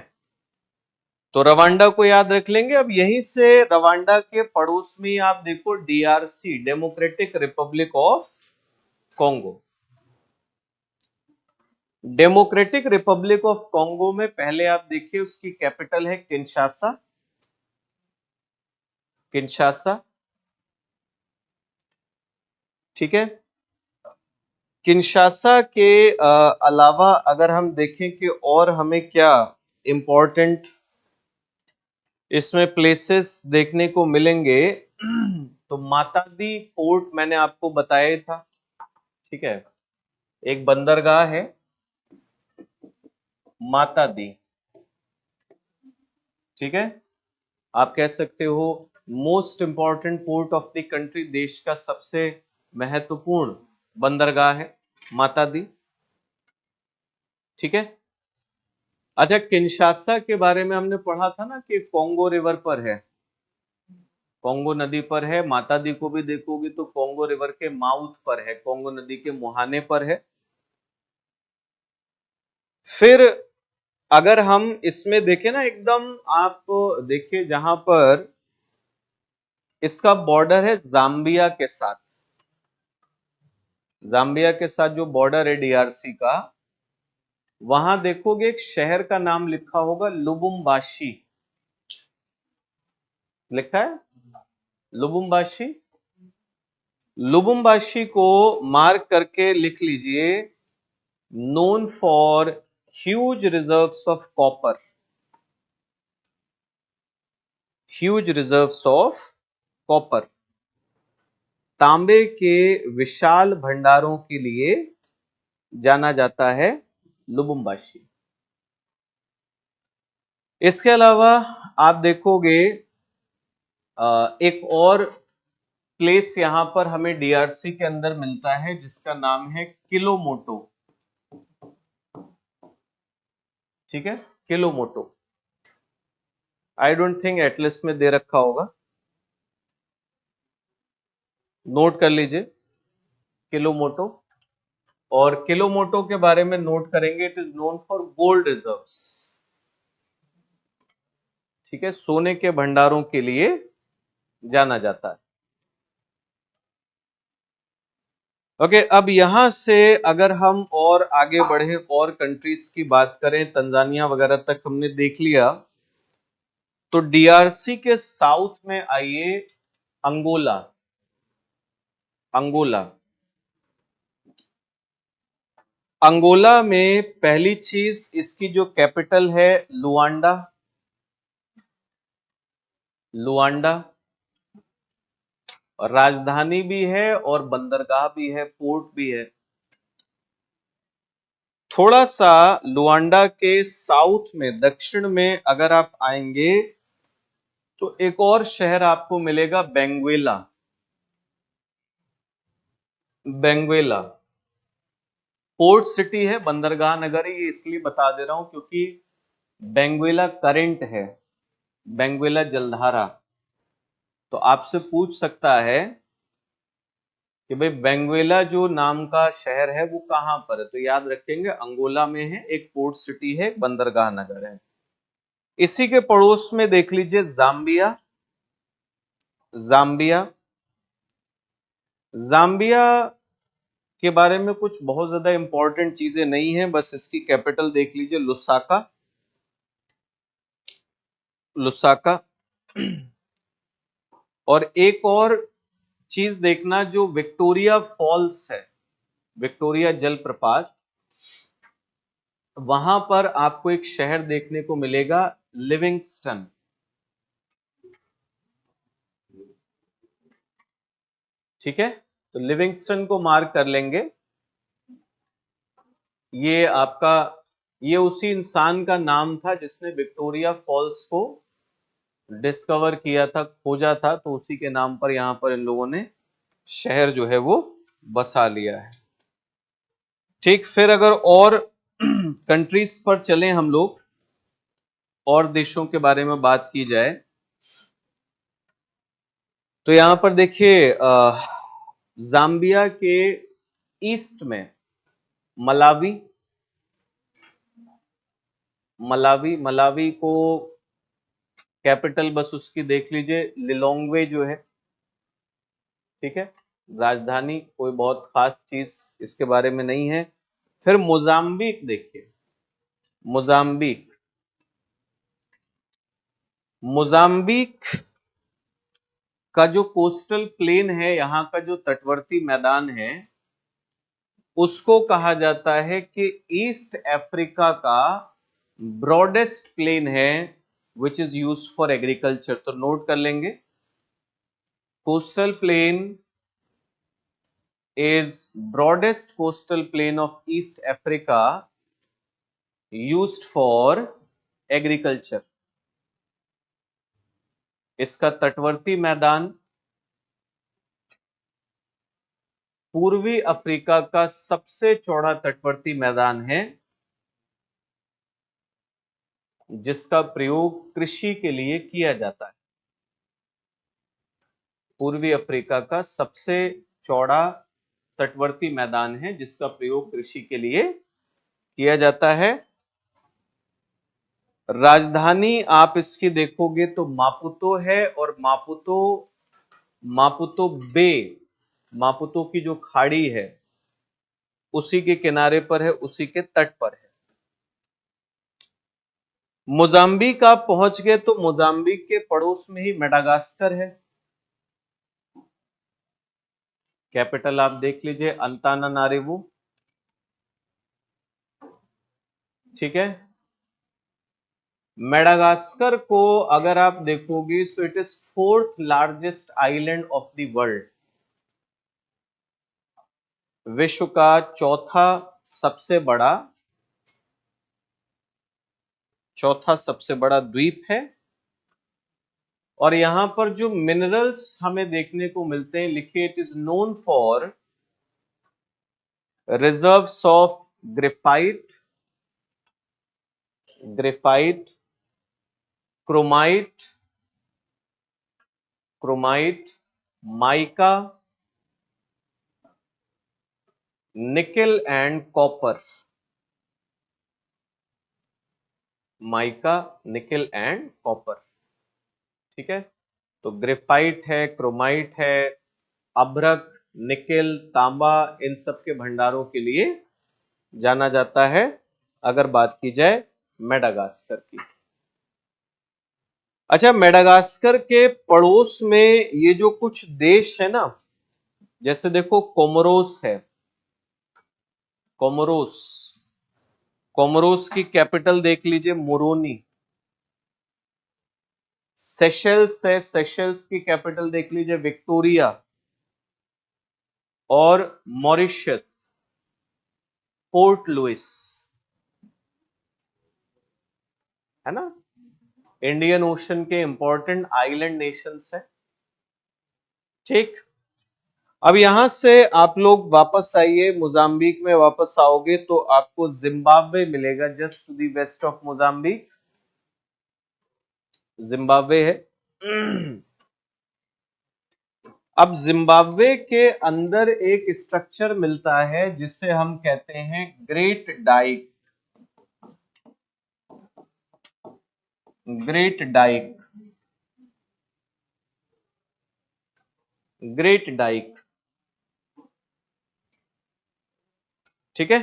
तो रवांडा को याद रख लेंगे। अब यहीं से रवांडा के पड़ोस में आप देखो DRC, democratic Republic of Congo. Democratic Republic of Congo में पहले आप देखिए उसकी कैपिटल है किंशासा। किंशासा, ठीक है। किंशासा के अलावा अगर हम देखें कि और हमें क्या इंपॉर्टेंट इसमें प्लेसेस देखने को मिलेंगे, तो मातादी पोर्ट मैंने आपको बताया ही था, ठीक है। एक बंदरगाह है मातादी, ठीक है। आप कह सकते हो most important port of the country, देश का सबसे महत्वपूर्ण बंदरगाह है मातादी, ठीक है। अच्छा, किंशासा के बारे में हमने पढ़ा था ना कि कॉन्गो रिवर पर है, कॉन्गो नदी पर है। मातादी को भी देखोगे तो कॉन्गो रिवर के माउथ पर है, कॉन्गो नदी के मुहाने पर है। फिर अगर हम इसमें देखें ना, एकदम आप देखिए जहां पर इसका बॉर्डर है जाम्बिया के साथ, जाम्बिया के साथ जो बॉर्डर है डीआरसी का, वहां देखोगे एक शहर का नाम लिखा होगा लुबुम्बाशी, लिखा है लुबुम्बाशी। लुबुम्बाशी को मार्क करके लिख लीजिए, known for huge reserves of copper, huge reserves of copper, तांबे के विशाल भंडारों के लिए जाना जाता है लुबुम्बाशी। इसके अलावा आप देखोगे एक और प्लेस यहां पर हमें डीआरसी के अंदर मिलता है जिसका नाम है किलोमोटो, ठीक है। किलोमोटो, आई डोंट थिंक एटलस में दे रखा होगा, नोट कर लीजिए किलोमोटो। और किलोमोटो के बारे में नोट करेंगे, it is known for gold reserves, ठीक है, सोने के भंडारों के लिए जाना जाता है। ओके, अब यहां से अगर हम और आगे बढ़े और कंट्रीज की बात करें, तंजानिया वगैरह तक हमने देख लिया, तो डीआरसी के साउथ में आइए अंगोला। अंगोला, अंगोला में पहली चीज इसकी जो कैपिटल है लुआंडा, लुआंडा, और राजधानी भी है और बंदरगाह भी है, पोर्ट भी है। थोड़ा सा लुआंडा के साउथ में, दक्षिण में अगर आप आएंगे तो एक और शहर आपको मिलेगा बेंगुएला। बेंगुएला पोर्ट सिटी है, बंदरगाह नगर है, ये इसलिए बता दे रहा हूं क्योंकि बेंगुएला करंट है, बेंगुएला जलधारा। तो आपसे पूछ सकता है कि भाई बेंगुएला जो नाम का शहर है वो कहां पर है, तो याद रखेंगे अंगोला में है, एक पोर्ट सिटी है, एक बंदरगाह नगर है। इसी के पड़ोस में देख लीजिए जाम्बिया। जाम्बिया, जाम्बिया के बारे में कुछ बहुत ज्यादा इंपॉर्टेंट चीजें नहीं है, बस इसकी कैपिटल देख लीजिए लुसाका, लुसाका। और एक और चीज देखना, जो विक्टोरिया फॉल्स है, विक्टोरिया जलप्रपात, वहां पर आपको एक शहर देखने को मिलेगा लिविंगस्टन, ठीक है। तो लिविंगस्टन को मार्क कर लेंगे। ये आपका, ये उसी इंसान का नाम था जिसने विक्टोरिया फॉल्स को डिस्कवर किया था, खोजा था, तो उसी के नाम पर यहां पर इन लोगों ने शहर जो है वो बसा लिया है, ठीक। फिर अगर और कंट्रीज पर चलें हम लोग, और देशों के बारे में बात की जाए, तो यहां पर देखिए जाम्बिया के ईस्ट में मलावी, मलावी, मलावी को कैपिटल बस उसकी देख लीजिए, लिलोंग्वे जो है, ठीक है। राजधानी कोई बहुत खास चीज इसके बारे में नहीं है। फिर मोजाम्बिक देखिए, मोजाम्बिक, मोजाम्बिक का जो कोस्टल प्लेन है, यहाँ का जो तटवर्ती मैदान है, उसको कहा जाता है कि ईस्ट अफ्रीका का ब्रॉडेस्ट प्लेन है, which is used for agriculture. तो नोट कर लेंगे, coastal plain is broadest coastal plain of East Africa used for agriculture। इसका तटवर्ती मैदान पूर्वी अफ्रीका का सबसे चौड़ा तटवर्ती मैदान है, जिसका प्रयोग कृषि के लिए किया जाता है। पूर्वी अफ्रीका का सबसे चौड़ा तटवर्ती मैदान है, जिसका प्रयोग कृषि के लिए किया जाता है। राजधानी आप इसकी देखोगे तो मापुतो है, और मापुतो, मापुतो बे, मापुतो की जो खाड़ी है उसी के किनारे पर है, उसी के तट पर है। मोजाम्बिक आप पहुंच गए तो मोजाम्बिक के पड़ोस में ही मेडागास्कर है। कैपिटल आप देख लीजिए, अंतानानारिवो, ठीक है। मेडागास्कर को अगर आप देखोगे सो it is fourth largest island of the world, विश्व का चौथा सबसे बड़ा द्वीप है। और यहां पर जो मिनरल्स हमें देखने को मिलते हैं, लिखिए, it is known for reserves of graphite, chromite, mica, nickel and copper. Mica, nickel and copper, ठीक है। तो ग्रेफाइट है, क्रोमाइट है, अभ्रक, निकेल, तांबा, इन सब के भंडारों के लिए जाना जाता है, अगर बात की जाए मेडागास्कर की। अच्छा, मेडागास्कर के पड़ोस में ये जो कुछ देश है ना, जैसे देखो कोमोरोस है, कोमोरोस, कोमोरोस की कैपिटल देख लीजिए मोरोनी। सेशल्स है, सेशल्स की कैपिटल देख लीजिए विक्टोरिया। और मॉरिशस, पोर्ट लुइस, है ना। इंडियन ओशन के इंपॉर्टेंट आइलैंड नेशंस है, ठीक। अब यहां से आप लोग वापस आइए, मोजाम्बिक में वापस आओगे तो आपको जिम्बाब्वे मिलेगा, just to the west of Mozambique Zimbabwe है। अब जिम्बाब्वे के अंदर एक स्ट्रक्चर मिलता है जिसे हम कहते हैं Great Dyke, Great Dyke, Great Dyke, ठीक है।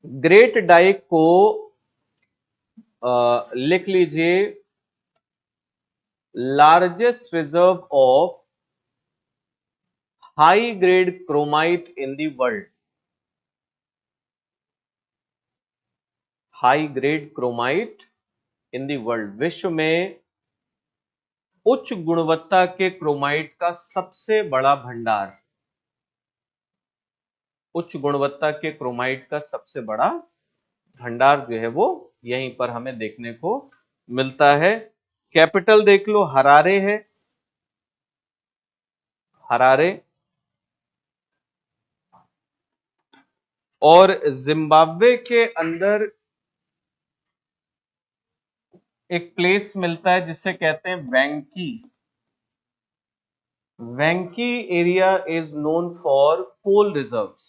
ग्रेट डाइक को लिख लीजिए, largest reserve of high grade chromite in the world, high grade chromite in the world, विश्व में उच्च गुणवत्ता के क्रोमाइट का सबसे बड़ा भंडार, उच्च गुणवत्ता के क्रोमाइट का सबसे बड़ा भंडार जो है वो यहीं पर हमें देखने को मिलता है। कैपिटल देख लो, हरारे है, हरारे। और जिम्बाब्वे के अंदर एक प्लेस मिलता है जिसे कहते हैं Wankie, Wankie area is known for coal reserves,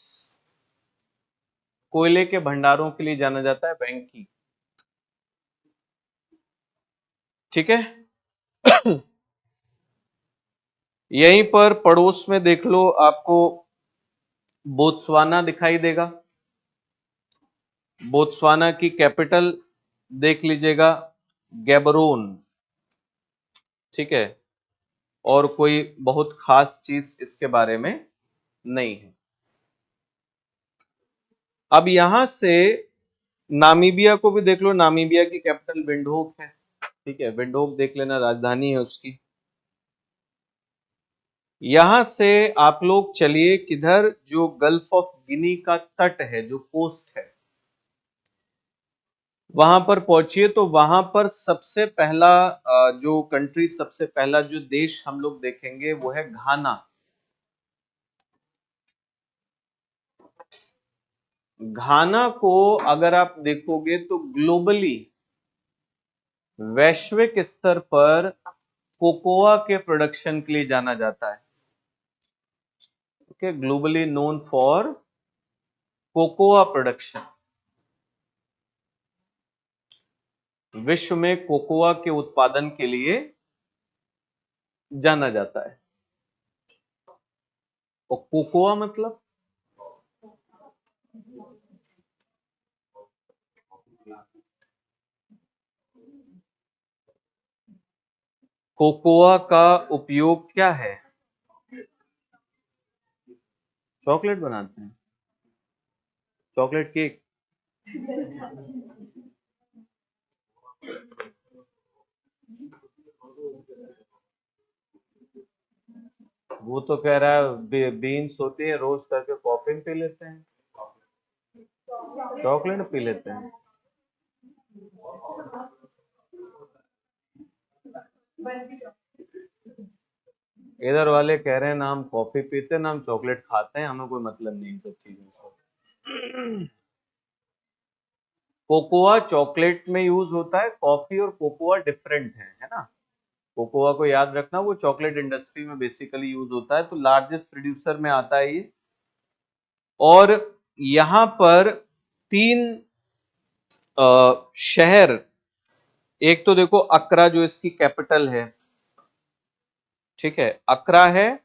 कोयले के भंडारों के लिए जाना जाता है वेंकी। ठीक है। यहीं पर पड़ोस में देख लो, आपको बोत्सवाना दिखाई देगा। बोत्सवाना की कैपिटल देख लीजिएगा, गैबरोन। ठीक है, और कोई बहुत खास चीज इसके बारे में नहीं है। अब यहां से नामीबिया को भी देख लो, नामीबिया की कैपिटल विंडहोक है। ठीक है, विंडहोक देख लेना, राजधानी है उसकी। यहां से आप लोग चलिए किधर, जो गल्फ ऑफ गिनी का तट है, जो कोस्ट है, वहां पर पहुंचिए। तो वहां पर सबसे पहला जो कंट्री, सबसे पहला जो देश हम लोग देखेंगे वो है घाना। घाना को अगर आप देखोगे तो ग्लोबली, वैश्विक स्तर पर कोकोआ के प्रोडक्शन के लिए जाना जाता है। Okay, globally known for cocoa production. विश्व में कोकोआ के उत्पादन के लिए जाना जाता है। और कोकोआ मतलब कोकोआ का उपयोग क्या है? चॉकलेट बनाते हैं, चॉकलेट केक। वो तो कह रहा है बीन्स होती है, रोस्ट करके कॉफी में पी लेते हैं, चॉकलेट पी लेते हैं। इधर वाले कह रहे हैं ना हम कॉफी पीते हैं ना हम चॉकलेट खाते हैं, हमें कोई मतलब नहीं इन सब चीजों से। कोकोआ चॉकलेट में यूज होता है, कॉफी और कोकोआ डिफरेंट है ना। कोकोआ को याद रखना, वो चॉकलेट इंडस्ट्री में बेसिकली यूज होता है, तो लार्जेस्ट प्रोड्यूसर में आता है ये। और यहां पर तीन शहर, एक तो देखो अक्रा जो इसकी कैपिटल है, ठीक है, अक्रा है।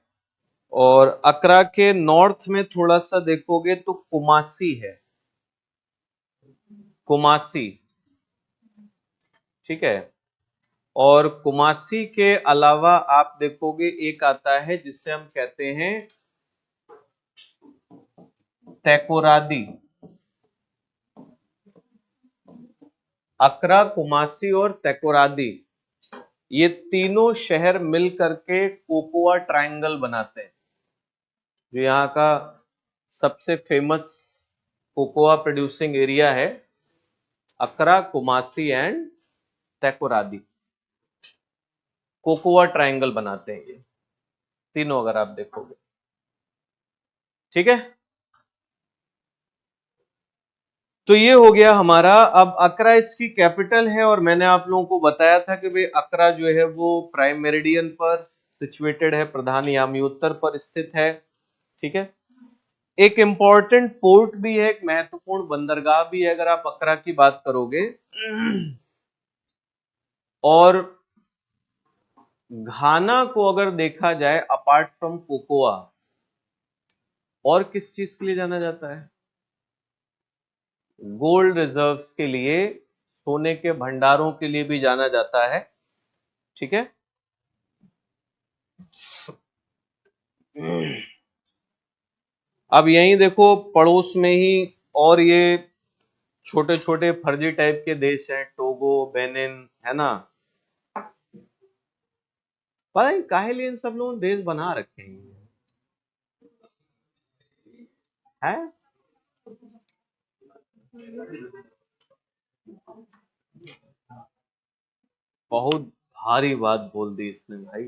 और अक्रा के नॉर्थ में थोड़ा सा देखोगे तो कुमासी है, कुमासी। ठीक है, और कुमासी के अलावा आप देखोगे एक आता है जिसे हम कहते हैं तैकोरादी। अक्रा, कुमासी और तैकोरादी, ये तीनों शहर मिल करके कोकोआ ट्रायंगल बनाते हैं, जो यहाँ का सबसे फेमस कोकोआ प्रोड्यूसिंग एरिया है। अक्रा, कुमासी एंड तैकोरादी कोकोआ ट्रायंगल बनाते हैं ये तीनों, अगर आप देखोगे। ठीक है, तो ये हो गया हमारा। अब अक्रा इसकी कैपिटल है, और मैंने आप लोगों को बताया था कि भाई अक्रा जो है वो प्राइम मेरिडियन पर सिचुएटेड है, प्रधान यामी उत्तर पर स्थित है। ठीक है, एक इंपॉर्टेंट पोर्ट भी है, एक महत्वपूर्ण बंदरगाह भी है अगर आप अक्रा की बात करोगे। और घाना को अगर देखा जाए, अपार्ट फ्रॉम कोकोआ, और किस चीज के लिए जाना जाता है? गोल्ड रिजर्व्स के लिए, सोने के भंडारों के लिए भी जाना जाता है। ठीक है, अब यहीं देखो पड़ोस में ही और ये छोटे छोटे फर्जी टाइप के देश हैं, टोगो, बेनिन, है ना। पता नहीं काहे लिए इन सब लोगों ने देश बना रखे हैं। बहुत भारी बात बोल दी इसने भाई।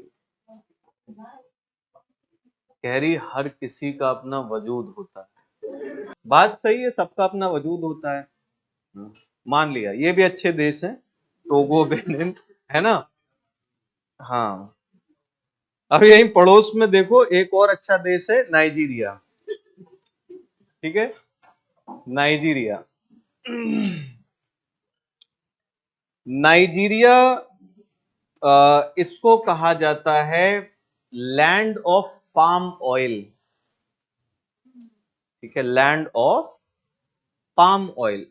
कह रही हर किसी का अपना वजूद होता है। बात सही है, सबका अपना वजूद होता है। मान लिया, ये भी अच्छे देश हैं, टोगो, बेनिन, है ना। हाँ, अब यही पड़ोस में देखो एक और अच्छा देश है, नाइजीरिया। ठीक है, नाइजीरिया। नाइजीरिया इसको कहा जाता है लैंड ऑफ पाम ऑयल। ठीक है, लैंड ऑफ पाम ऑयल।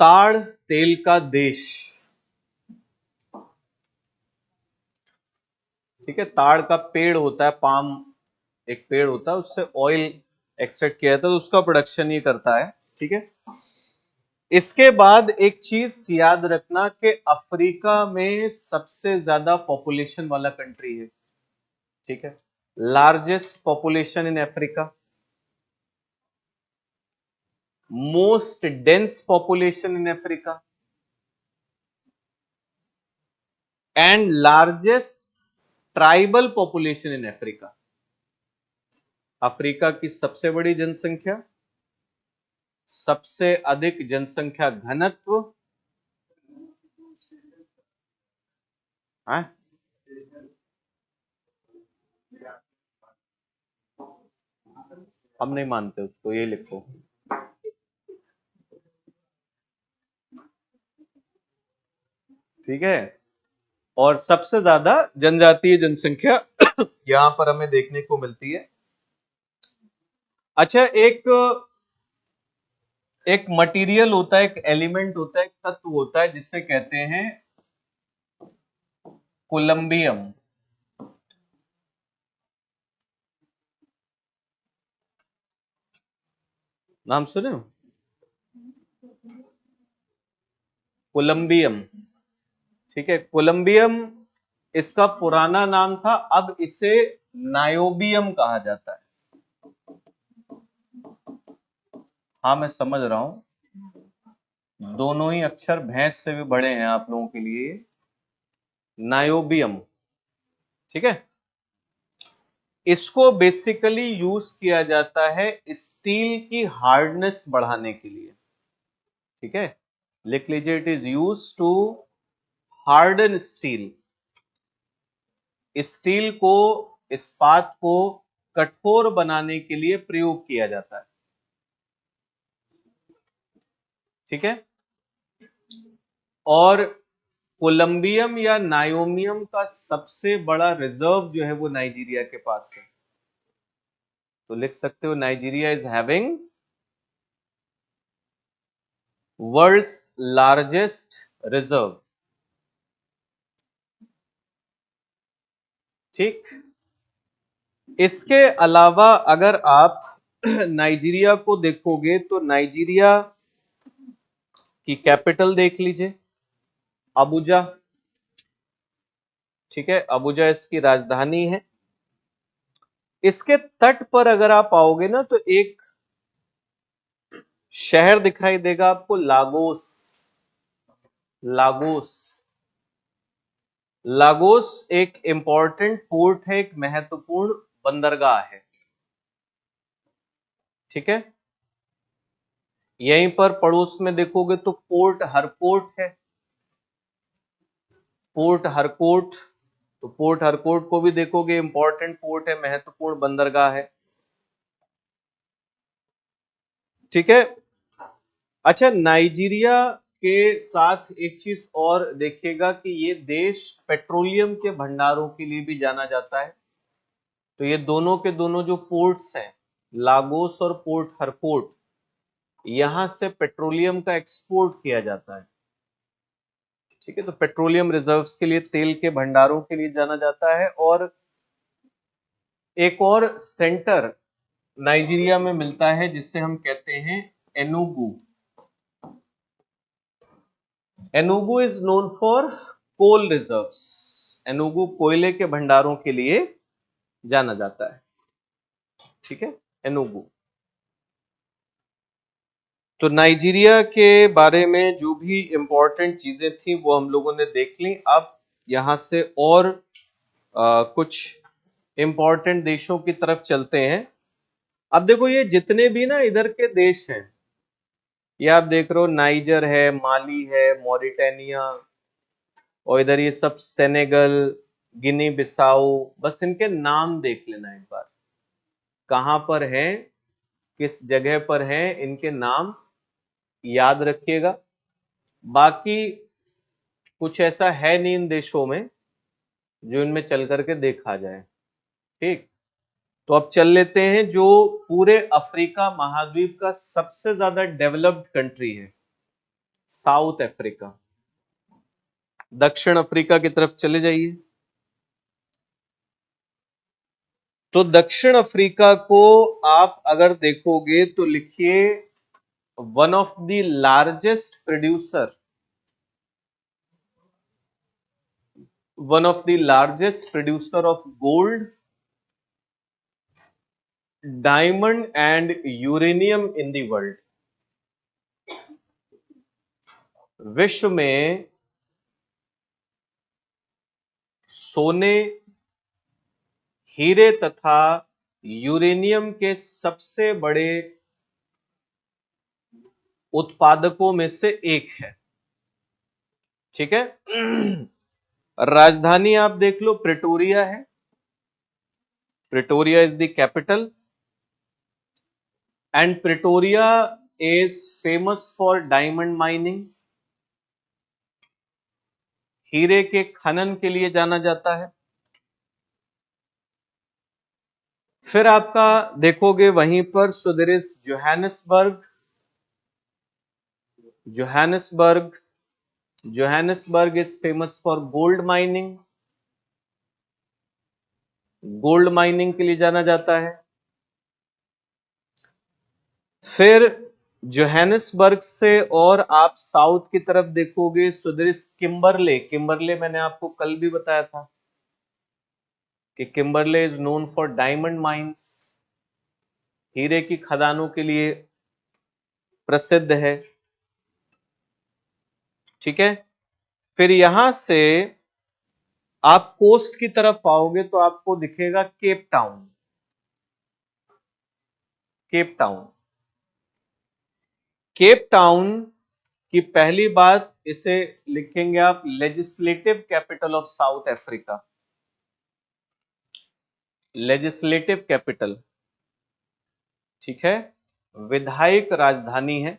ताड़ तेल का देश। ठीक है, ताड़ का पेड़ होता है, पाम एक पेड़ होता है, उससे ऑयल एक्सट्रैक्ट किया जाता है, तो उसका प्रोडक्शन ये करता है। ठीक है, इसके बाद एक चीज याद रखना कि अफ्रीका में सबसे ज्यादा पॉपुलेशन वाला कंट्री है। ठीक है, largest population in Africa, most dense population in Africa and largest tribal population in Africa. Africa की सबसे बड़ी जनसंख्या, सबसे अधिक जनसंख्या घनत्व, हाँ? हम नहीं मानते उसको, ये लिखो। ठीक है, और सबसे ज्यादा जनजातीय जनसंख्या यहां पर हमें देखने को मिलती है। अच्छा, एक एक मटेरियल होता है, एक एलिमेंट होता है, एक तत्व होता है जिसे कहते हैं कोलंबियम। नाम सुने हो? कोलंबियम। ठीक है, कोलंबियम इसका पुराना नाम था, अब इसे नायोबियम कहा जाता है। हाँ, मैं समझ रहा हूं, दोनों ही अक्षर भैंस से भी बड़े हैं आप लोगों के लिए। नायोबियम। ठीक है, इसको बेसिकली यूज किया जाता है स्टील की हार्डनेस बढ़ाने के लिए। ठीक है, लिख लीजिए, it is use to harden steel. Steel को, इस्पात को कठोर बनाने के लिए प्रयोग किया जाता है। ठीक है, और कोलंबियम या नायोमियम का सबसे बड़ा रिजर्व जो है वो नाइजीरिया के पास है। तो लिख सकते हो, Nigeria is having world's largest reserve. ठीक, इसके अलावा अगर आप नाइजीरिया को देखोगे तो नाइजीरिया की कैपिटल देख लीजिए, अबुजा। ठीक है, अबुजा इसकी राजधानी है। इसके तट पर अगर आप आओगे ना, तो एक शहर दिखाई देगा आपको, लागोस। लागोस, लागोस एक इंपॉर्टेंट पोर्ट है, एक महत्वपूर्ण बंदरगाह है। ठीक है, यहीं पर पड़ोस में देखोगे तो पोर्ट हरकोट है। पोर्ट हरकोट, तो पोर्ट हरकोट को भी देखोगे, इंपॉर्टेंट पोर्ट है, महत्वपूर्ण बंदरगाह है। ठीक है, अच्छा, नाइजीरिया के साथ एक चीज और देखिएगा कि ये देश पेट्रोलियम के भंडारों के लिए भी जाना जाता है। तो ये दोनों के दोनों जो पोर्ट्स हैं, लागोस और पोर्ट हरकोट, यहां से पेट्रोलियम का एक्सपोर्ट किया जाता है। ठीक है, तो पेट्रोलियम रिजर्व्स के लिए, तेल के भंडारों के लिए जाना जाता है। और एक और सेंटर नाइजीरिया में मिलता है जिसे हम कहते हैं Enugu. Enugu is known for coal reserves. Enugu कोयले के भंडारों के लिए जाना जाता है। ठीक है, एनुगु। तो नाइजीरिया के बारे में जो भी इंपॉर्टेंट चीजें थी वो हम लोगों ने देख ली। अब यहां से और कुछ इंपॉर्टेंट देशों की तरफ चलते हैं। अब देखो, ये जितने भी ना इधर के देश हैं, ये आप देख रहे हो, नाइजर है, माली है, मॉरिटानिया, और इधर ये सब सेनेगल, गिनी बिसाऊ, बस इनके नाम देख लेना एक बार, कहां पर हैं, किस जगह पर हैं, इनके नाम याद रखिएगा। बाकी कुछ ऐसा है नहीं इन देशों में जो इनमें चल करके देखा जाए। ठीक, तो अब चल लेते हैं जो पूरे अफ्रीका महाद्वीप का सबसे ज्यादा डेवलप्ड कंट्री है, साउथ अफ्रीका। दक्षिण अफ्रीका की तरफ चले जाइए। तो दक्षिण अफ्रीका को आप अगर देखोगे तो लिखिए one of the largest producer, one of the largest producer of gold, diamond and uranium in the world. विश्व में सोने, हीरे तथा यूरेनियम के सबसे बड़े उत्पादकों में से एक है। ठीक है। राजधानी आप देख लो, प्रिटोरिया है। Pretoria is the capital and Pretoria is famous for diamond mining. हीरे के खनन के लिए जाना जाता है। फिर आपका देखोगे वहीं पर Sudesh Johannesburg. Johannesburg Johannesburg is famous for gold mining. Gold mining के लिए जाना जाता है। फिर जोहानिसबर्ग से और आप साउथ की तरफ देखोगे सुदेश किम्बरले। किम्बरले मैंने आपको कल भी बताया था कि Kimberley is known for diamond mines, हीरे की खदानों के लिए प्रसिद्ध है। ठीक है। फिर यहां से आप कोस्ट की तरफ आओगे तो आपको दिखेगा Cape Town. Cape Town, Cape Town की पहली बात, इसे लिखेंगे आप legislative capital of south Africa. Legislative capital, ठीक है, विधायक राजधानी है।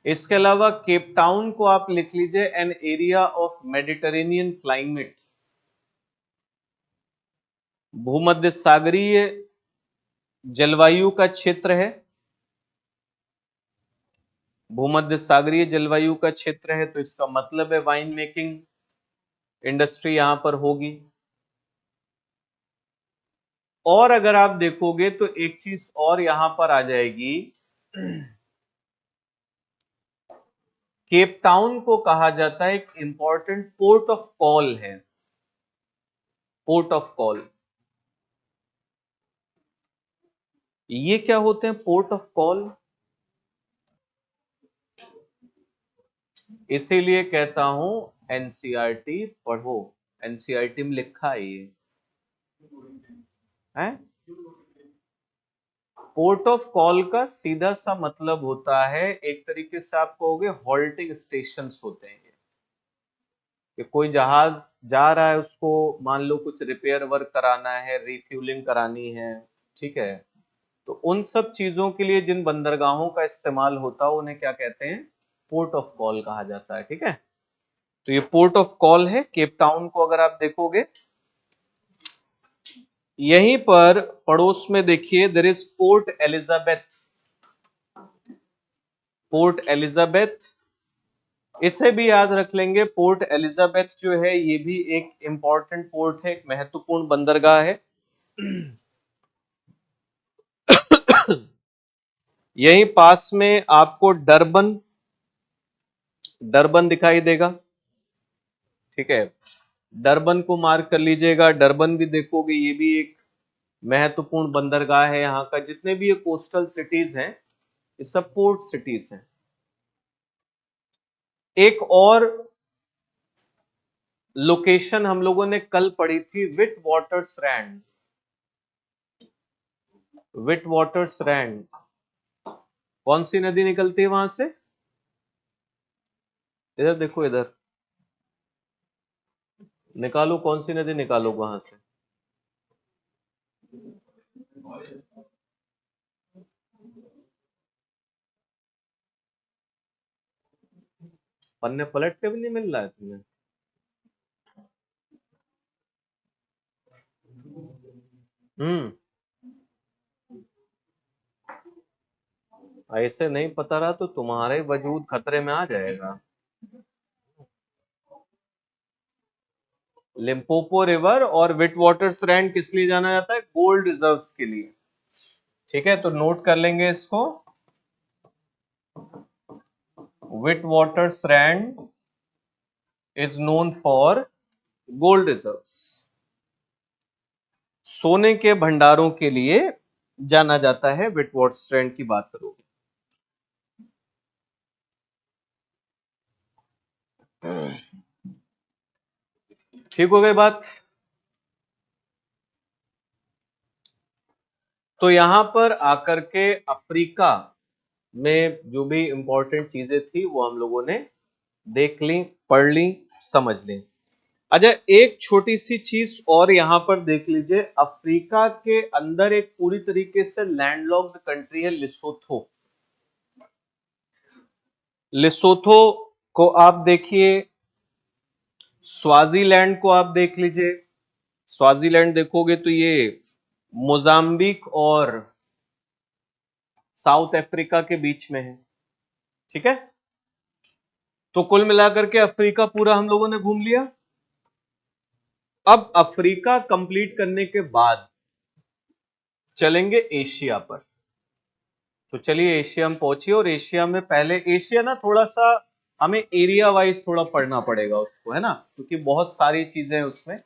इसके अलावा केप टाउन को आप लिख लीजिए an area of Mediterranean climate. भूमध्य सागरीय जलवायु का क्षेत्र है। भूमध्य सागरीय जलवायु का क्षेत्र है तो इसका मतलब है वाइन मेकिंग इंडस्ट्री यहां पर होगी। और अगर आप देखोगे तो एक चीज और यहां पर आ जाएगी, केप टाउन को कहा जाता है एक इंपॉर्टेंट पोर्ट ऑफ कॉल है। पोर्ट ऑफ कॉल, ये क्या होते हैं पोर्ट ऑफ कॉल? इसीलिए कहता हूं एनसीईआरटी पढ़ो। एनसीईआरटी में लिखा है ये है। पोर्ट ऑफ कॉल का सीधा सा मतलब होता है, एक तरीके से आप कहोगे हॉल्टिंग स्टेशंस होते हैं कि कोई जहाज जा रहा है, उसको मान लो कुछ रिपेयर वर्क कराना है, रिफ्यूलिंग करानी है, ठीक है, तो उन सब चीजों के लिए जिन बंदरगाहों का इस्तेमाल होता है उन्हें क्या कहते हैं? पोर्ट ऑफ कॉल कहा जाता है। ठीक है, तो ये पोर्ट ऑफ कॉल है केप टाउन को अगर आप देखोगे। यहीं पर पड़ोस में देखिए there is Port Elizabeth. Port Elizabeth, इसे भी याद रख लेंगे। पोर्ट एलिजाबेथ जो है ये भी एक इंपॉर्टेंट पोर्ट है, एक महत्वपूर्ण बंदरगाह है। यहीं पास में आपको डरबन, डरबन दिखाई देगा। ठीक है, डरबन को मार्क कर लीजिएगा। डरबन भी देखोगे ये भी एक महत्वपूर्ण बंदरगाह है। यहाँ का जितने भी ये कोस्टल सिटीज हैं ये सब पोर्ट सिटीज हैं। एक और लोकेशन हम लोगों ने कल पढ़ी थी, विट वाटर्स रैंड। विट वाटर्स रैंड, कौन सी नदी निकलती है वहां से? इधर देखो, इधर निकालो, कौन सी नदी निकालो वहां से? पन्ने पलट के भी नहीं मिल रहा है तुम्हें? ऐसे नहीं पता रहा तो तुम्हारा ही वजूद खतरे में आ जाएगा। लिम्पोपो रिवर और विट वाटर स्ट्रैंड किस लिए जाना जाता है? गोल्ड रिजर्व्स के लिए। ठीक है, तो नोट कर लेंगे इसको। Witwatersrand is known for gold reserves. सोने के भंडारों के लिए जाना जाता है विट वाटर स्ट्रैंड की बात करोगे। ठीक हो गई बात। तो यहां पर आकर के अफ्रीका में जो भी इंपॉर्टेंट चीजें थी वो हम लोगों ने देख ली, पढ़ ली, समझ ली। अच्छा, एक छोटी सी चीज और यहां पर देख लीजिए। अफ्रीका के अंदर एक पूरी तरीके से लैंडलॉक्ड कंट्री है लिसोथो। लिसोथो को आप देखिए, स्वाजीलैंड को आप देख लीजिए। स्वाजीलैंड देखोगे तो ये मोजाम्बिक और साउथ अफ्रीका के बीच में है। ठीक है, तो कुल मिलाकर के अफ्रीका पूरा हम लोगों ने घूम लिया। अब अफ्रीका कंप्लीट करने के बाद चलेंगे एशिया पर। तो चलिए एशिया में पहुंचिए, और एशिया में पहले, एशिया ना थोड़ा सा हमें एरिया वाइज थोड़ा पढ़ना पड़ेगा उसको, है ना, क्योंकि बहुत सारी चीजें हैं उसमें।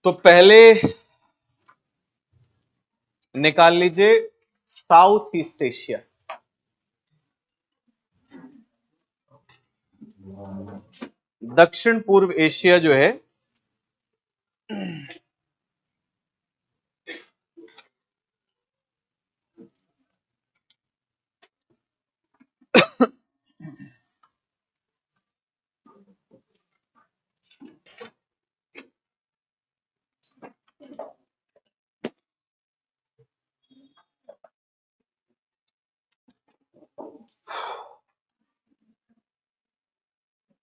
तो पहले निकाल लीजिए साउथ ईस्ट एशिया। दक्षिण पूर्व एशिया जो है,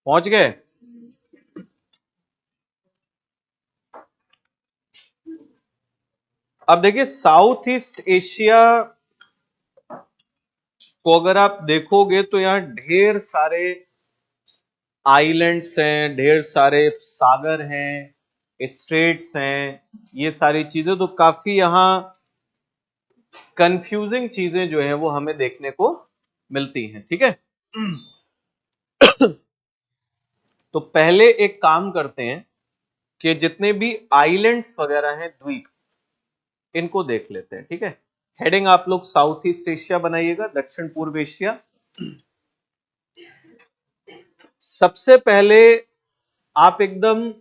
पहुंच गए? अब देखिए साउथ ईस्ट एशिया को अगर आप देखोगे तो यहां ढेर सारे आइलैंड्स हैं, ढेर सारे सागर हैं, स्ट्रेट्स हैं, ये सारी चीजें। तो काफी यहां कंफ्यूजिंग चीजें जो है वो हमें देखने को मिलती हैं। ठीक है, तो पहले एक काम करते हैं कि जितने भी आइलैंड्स वगैरह हैं, द्वीप, इनको देख लेते हैं। ठीक है, हेडिंग आप लोग साउथ ईस्ट एशिया बनाइएगा, दक्षिण पूर्व एशिया। सबसे पहले आप एकदम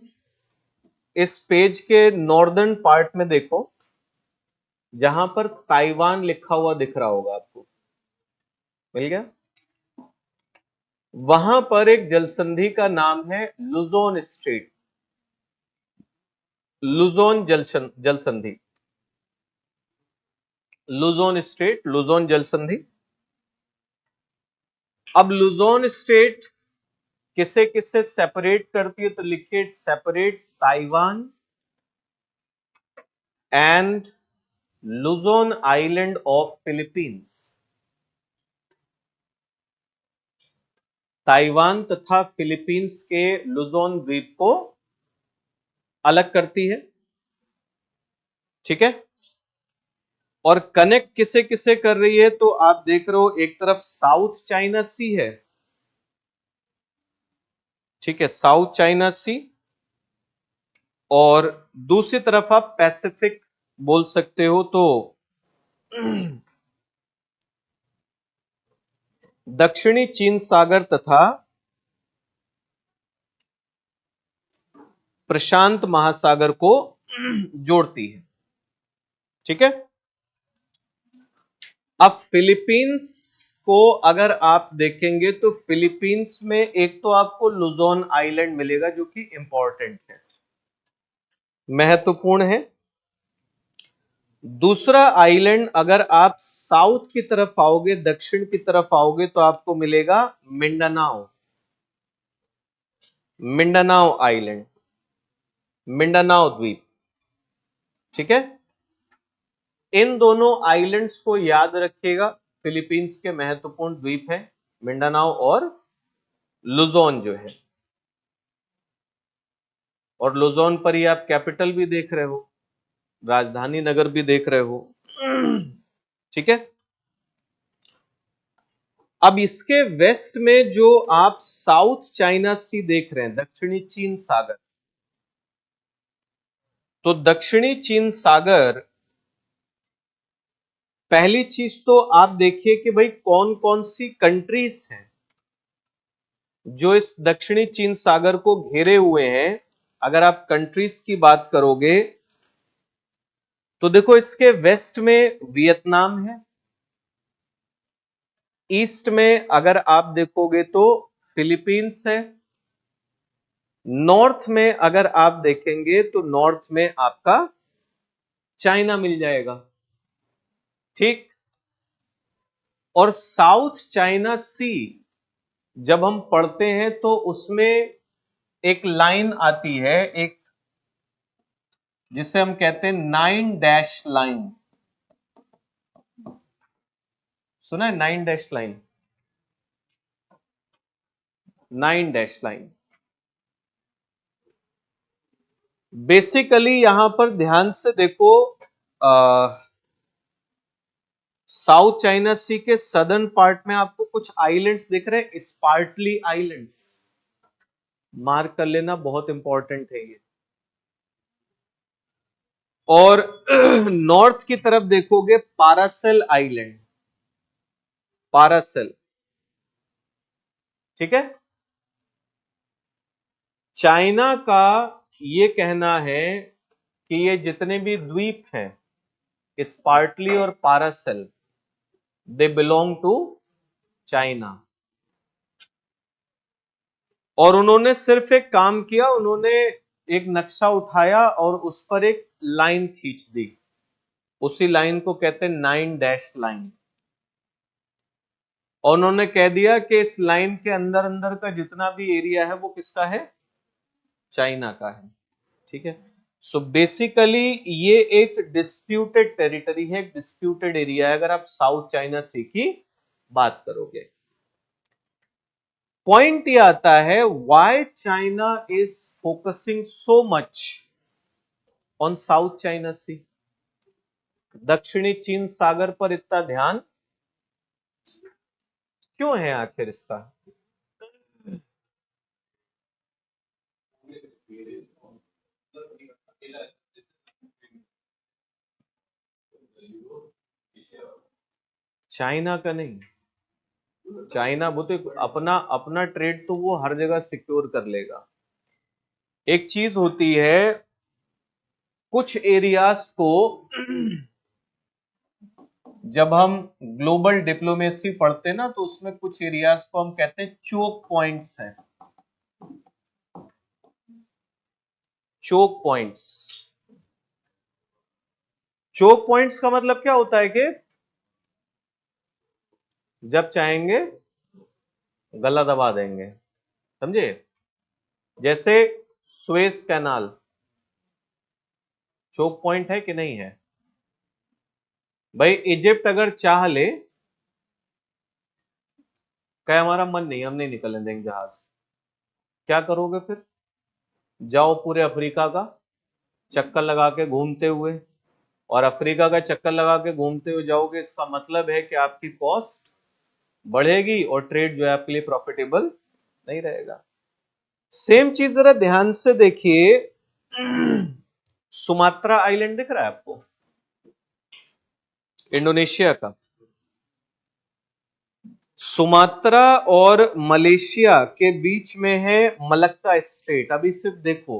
इस पेज के नॉर्दर्न पार्ट में देखो, जहां पर ताइवान लिखा हुआ दिख रहा होगा आपको, मिल गया? वहां पर एक जलसंधि का नाम है लुजोन स्ट्रेट, लुजोन जलसंधि, लुजोन स्ट्रेट, लुजोन जलसंधि। अब लुजोन स्टेट किसे किसे सेपरेट करती है? तो लिखिए it separates Taiwan and Luzon island of Philippines. Taiwan तथा फिलीपींस के लुजोन द्वीप को अलग करती है। ठीक है, और कनेक्ट किसे किसे कर रही है? तो आप देख रहे हो एक तरफ साउथ चाइना सी है। ठीक है, साउथ चाइना सी, और दूसरी तरफ आप पैसिफिक बोल सकते हो। तो दक्षिणी चीन सागर तथा प्रशांत महासागर को जोड़ती है। ठीक है, अब फिलीपींस को अगर आप देखेंगे तो फिलीपींस में एक तो आपको लुजोन आइलैंड मिलेगा जो कि इंपॉर्टेंट है, महत्वपूर्ण है। दूसरा आइलैंड अगर आप साउथ की तरफ आओगे, दक्षिण की तरफ आओगे, तो आपको मिलेगा मिंडानाओ। मिंडानाओ आइलैंड, मिंडानाओ द्वीप, ठीक है। इन दोनों आइलैंड्स को याद रखिएगा, फिलीपींस के महत्वपूर्ण द्वीप हैं मिंडानाओ और लुजोन जो है। और लुजोन पर ही आप कैपिटल भी देख रहे हो, राजधानी नगर भी देख रहे हो, ठीक है। अब इसके वेस्ट में जो आप साउथ चाइना सी देख रहे हैं, दक्षिणी चीन सागर, तो दक्षिणी चीन सागर, पहली चीज तो आप देखिए कि भाई कौन कौन सी कंट्रीज हैं जो इस दक्षिणी चीन सागर को घेरे हुए हैं। अगर आप कंट्रीज की बात करोगे तो देखो, इसके वेस्ट में वियतनाम है, ईस्ट में अगर आप देखोगे तो फिलीपींस है, नॉर्थ में अगर आप देखेंगे तो नॉर्थ में आपका चाइना मिल जाएगा, ठीक। और साउथ चाइना सी जब हम पढ़ते हैं तो उसमें एक लाइन आती है, एक जिसे हम कहते हैं 9 डैश लाइन, सुना है 9 dash line? 9 dash line basically यहां पर ध्यान से देखो, साउथ चाइना सी के सदर्न पार्ट में आपको कुछ आइलैंड्स दिख रहे हैं, स्पार्टली आइलैंड्स, मार्क कर लेना, बहुत इंपॉर्टेंट है ये। और नॉर्थ की तरफ देखोगे पारासेल आइलैंड, पारासेल, ठीक है। चाइना का ये कहना है कि ये जितने भी द्वीप हैं, स्पार्टली और Paracel, they belong to China. और उन्होंने सिर्फ एक काम किया, उन्होंने एक नक्शा उठाया और उस पर एक लाइन खींच दी, उसी लाइन को कहते हैं 9 डैश लाइन। और उन्होंने कह दिया कि इस लाइन के अंदर अंदर का जितना भी एरिया है वो किसका है? चाइना का है, ठीक है। सो बेसिकली ये एक डिस्प्यूटेड टेरिटरी है, डिस्प्यूटेड एरिया है, अगर आप साउथ चाइना सी की बात करोगे। पॉइंट ये आता है, why China is focusing so much on South China Sea, दक्षिणी चीन सागर पर इतना ध्यान क्यों है आखिर इसका? चाइना का नहीं, चाइना वो तो अपना अपना ट्रेड तो वो हर जगह सिक्योर कर लेगा। एक चीज होती है, कुछ एरियाज को जब हम ग्लोबल डिप्लोमेसी पढ़ते हैं ना, तो उसमें कुछ एरियाज को हम कहते हैं चोक पॉइंट्स हैं, चोक पॉइंट्स। चोक पॉइंट्स का मतलब क्या होता है कि जब चाहेंगे गला दबा देंगे, समझे? जैसे सुएज कैनाल चोक पॉइंट है कि नहीं है? भाई इजिप्ट अगर चाह ले, कहे हमारा मन नहीं, हम नहीं निकलने देंगे जहाज, क्या करोगे फिर? जाओ पूरे अफ्रीका का चक्कर लगा के घूमते हुए, और अफ्रीका का चक्कर लगा के घूमते हुए जाओगे, इसका मतलब है कि आपकी कॉस्ट बढ़ेगी और ट्रेड जो है आपके लिए प्रॉफिटेबल नहीं रहेगा। सेम चीज जरा ध्यान से देखिए, सुमात्रा आइलैंड दिख रहा है आपको, इंडोनेशिया का। सुमात्रा और मलेशिया के बीच में है मलक्का स्ट्रेट। अभी सिर्फ देखो,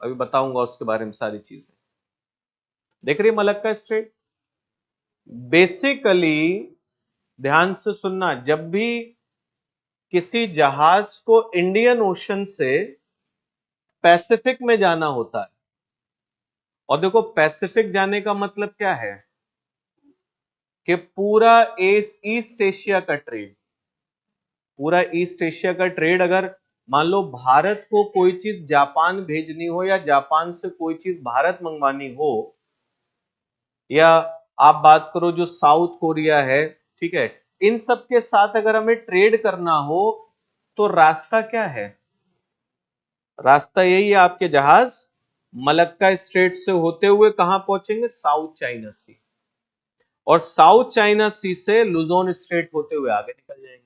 अभी बताऊंगा उसके बारे में सारी चीजें। देख रही है मलक्का स्ट्रेट? बेसिकली ध्यान से सुनना, जब भी किसी जहाज को इंडियन ओशन से पैसिफिक में जाना होता है, और देखो पैसिफिक जाने का मतलब क्या है कि पूरा ईस्ट एशिया का ट्रेड, पूरा ईस्ट एशिया का ट्रेड अगर मान लो भारत को कोई चीज जापान भेजनी हो या जापान से कोई चीज भारत मंगवानी हो, या आप बात करो जो साउथ कोरिया है, ठीक है, इन सब के साथ अगर हमें ट्रेड करना हो तो रास्ता क्या है? रास्ता यही है, आपके जहाज मलक्का स्ट्रेट से होते हुए कहां पहुंचेंगे? साउथ चाइना सी, और साउथ चाइना सी से लुजोन स्ट्रेट होते हुए आगे निकल जाएंगे।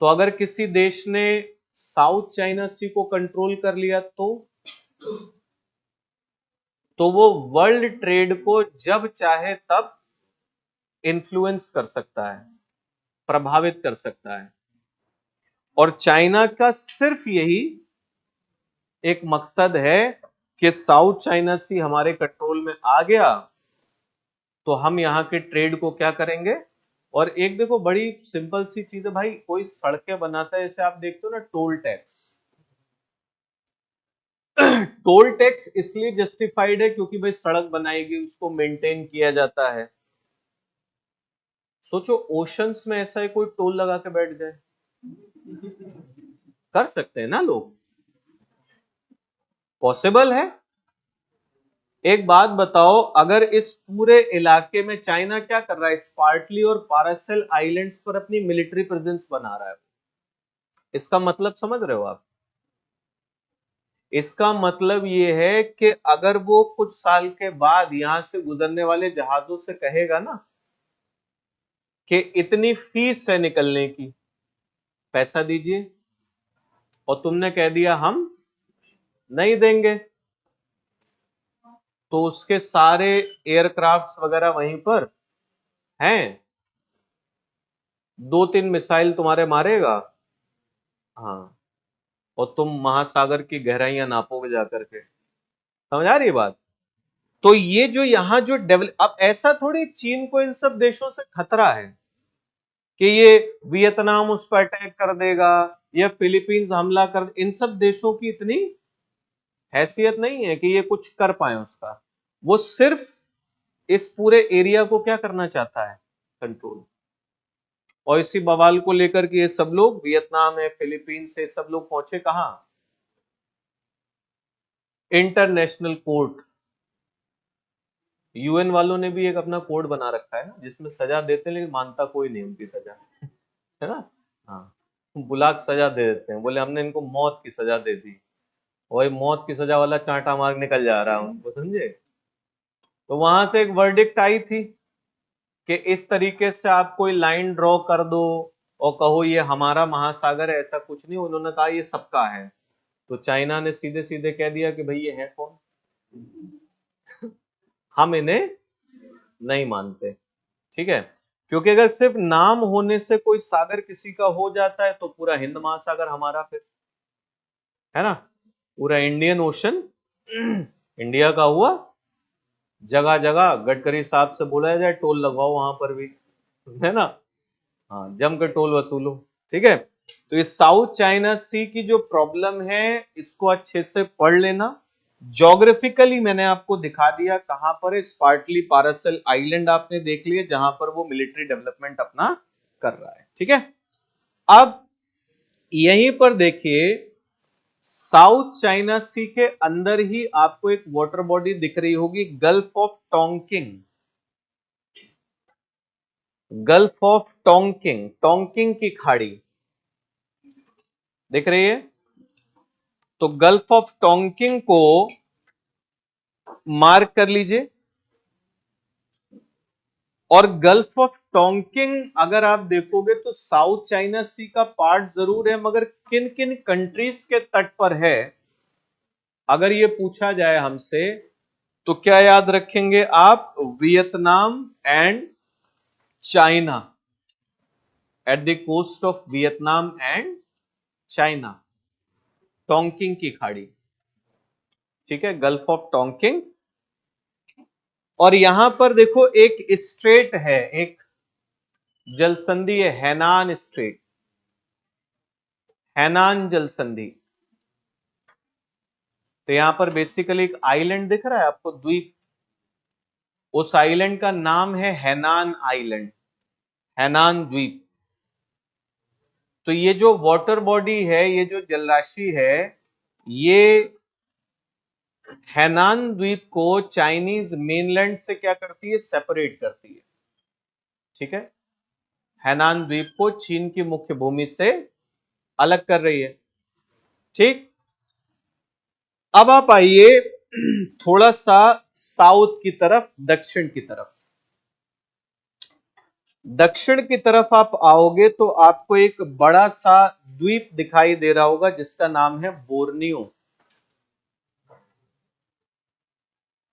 तो अगर किसी देश ने साउथ चाइना सी को कंट्रोल कर लिया तो वो वर्ल्ड ट्रेड को जब चाहे तब इन्फ्लुएंस कर सकता है, प्रभावित कर सकता है। और चाइना का सिर्फ यही एक मकसद है कि साउथ चाइना सी हमारे कंट्रोल में आ गया तो हम यहां के ट्रेड को क्या करेंगे। और एक देखो बड़ी सिंपल सी चीज है भाई, कोई सड़कें बनाता है, जैसे आप देखते हो ना टोल टैक्स, टोल टैक्स इसलिए जस्टिफाइड है क्योंकि भाई सड़क बनाएगी, उसको मेंटेन किया जाता है। सोचो ओशंस में ऐसा है कोई टोल लगा के बैठ जाए, कर सकते हैं ना लोग? पॉसिबल है। एक बात बताओ, अगर इस पूरे इलाके में चाइना क्या कर रहा है, स्पार्टली और पारासेल आइलैंड्स पर अपनी मिलिट्री प्रेजेंस बना रहा है, इसका मतलब समझ रहे हो आप? इसका मतलब यह है कि अगर वो कुछ साल के बाद यहां से गुजरने वाले जहाजों से कहेगा ना कि इतनी फीस है निकलने की, पैसा दीजिए, और तुमने कह दिया हम नहीं देंगे, तो उसके सारे एयरक्राफ्ट्स वगैरह वहीं पर हैं, 2-3 मिसाइल तुम्हारे मारेगा, हाँ, और तुम महासागर की गहराइयां नापोगे जाकर के। समझ आ रही है बात? तो ये जो यहां जो डेवलप, अब ऐसा थोड़ी चीन को इन सब देशों से खतरा है कि ये वियतनाम उस पर अटैक कर देगा या फिलीपींस हमला कर, इन सब देशों की इतनी हैसियत नहीं है कि ये कुछ कर पाए उसका। वो सिर्फ इस पूरे एरिया को क्या करना चाहता है? कंट्रोल। और इसी बवाल को लेकर के ये सब लोग, वियतनाम है, फिलीपींस से सब लोग पहुंचे कहां? International court. यूएन वालों ने भी एक अपना कोड बना रखा है ना, जिसमें सजा देते हैं लेकिन मानता कोई नहीं उनकी सजा, है ना? हाँ, बुला के सजा दे देते हैं, बोले हमने इनको मौत की सजा दे दी, वही मौत की सजा वाला चांटा मार निकल जा रहा है उनको, समझे? तो वहां से एक वर्डिक्ट आई थी कि इस तरीके से आप कोई लाइन ड्रॉ कर दो और कहो ये हमारा महासागर है, ऐसा कुछ नहीं। उन्होंने कहा ये सबका है, तो चाइना ने सीधे सीधे कह दिया कि भाई ये है कौन, हम इन्हें नहीं मानते। ठीक है, क्योंकि अगर सिर्फ नाम होने से कोई सागर किसी का हो जाता है तो पूरा हिंद महासागर हमारा फिर, है ना? पूरा इंडियन ओशन इंडिया का हुआ, जगह जगह गडकरी साहब से बोला जाए टोल लगवाओ वहां पर भी, है ना? हाँ, जम के टोल वसूलो। ठीक है, तो ये साउथ चाइना सी की जो प्रॉब्लम है इसको अच्छे से पढ़ लेना। ज्योग्राफिकली मैंने आपको दिखा दिया कहां पर है, स्पार्टली पारासेल आइलैंड आपने देख लिया जहां पर वो मिलिट्री डेवलपमेंट अपना कर रहा है। ठीक है, अब यहीं पर देखिए साउथ चाइना सी के अंदर ही आपको एक वाटर बॉडी दिख रही होगी, गल्फ ऑफ टोंकिंग। गल्फ ऑफ टोंकिंग, टोंकिंग की खाड़ी दिख रही है। तो गल्फ ऑफ टोंकिंग को मार्क कर लीजिए। और गल्फ ऑफ टोंकिंग अगर आप देखोगे तो साउथ चाइना सी का पार्ट जरूर है, मगर किन किन कंट्रीज के तट पर है अगर ये पूछा जाए हमसे, तो क्या याद रखेंगे आप? Vietnam and China, at the coast of Vietnam and China, Tonkin की खाड़ी। ठीक है, गल्फ ऑफ टोंकिंग। और यहां पर देखो एक स्ट्रेट है, एक जलसंधि है, हैनान स्ट्रेट, हैनान जलसंधि। तो यहां पर बेसिकली एक आइलैंड दिख रहा है आपको, द्वीप, उस आइलैंड का नाम है हैनान आइलैंड, हैनान द्वीप। तो ये जो वाटर बॉडी है, ये जो जलराशि है, ये हैनान द्वीप को चाइनीज मेनलैंड से क्या करती है? सेपरेट करती है। ठीक है, हैनान द्वीप को चीन की मुख्य भूमि से अलग कर रही है। ठीक, अब आप आइए थोड़ा सा साउथ की तरफ, दक्षिण की तरफ। दक्षिण की तरफ आप आओगे तो आपको एक बड़ा सा द्वीप दिखाई दे रहा होगा जिसका नाम है बोर्नियो।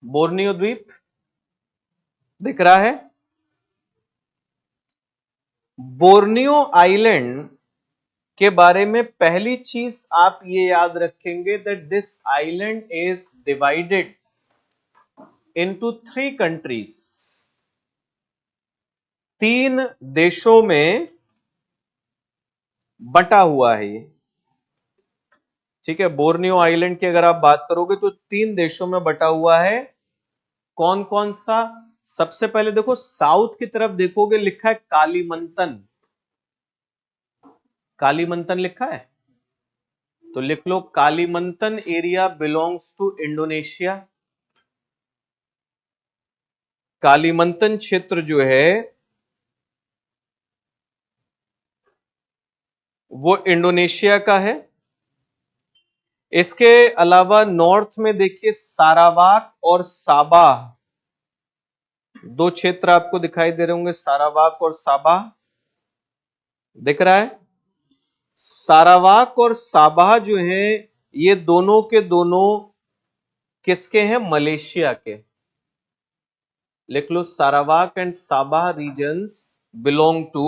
बोर्नियो द्वीप दिख रहा है? बोर्नियो आइलैंड के बारे में पहली चीज आप ये याद रखेंगे that this island is divided into 3 countries. 3 देशों में बटा हुआ है ये। ठीक है, बोर्नियो आइलैंड की अगर आप बात करोगे तो 3 देशों में बटा हुआ है। कौन कौन सा? सबसे पहले देखो, साउथ की तरफ देखोगे लिखा है कालीमंतन। कालीमंतन लिखा है तो लिख लो Kalimantan area belongs to Indonesia. Kalimantan क्षेत्र जो है वो इंडोनेशिया का है। इसके अलावा नॉर्थ में देखिए सारावाक और साबाह, 2 क्षेत्र आपको दिखाई दे रहे होंगे, सारावाक और साबाह दिख रहा है। सारावाक और साबाह जो है ये दोनों के दोनों किसके हैं? मलेशिया के। लिख लो Sarawak and Sabah regions belong to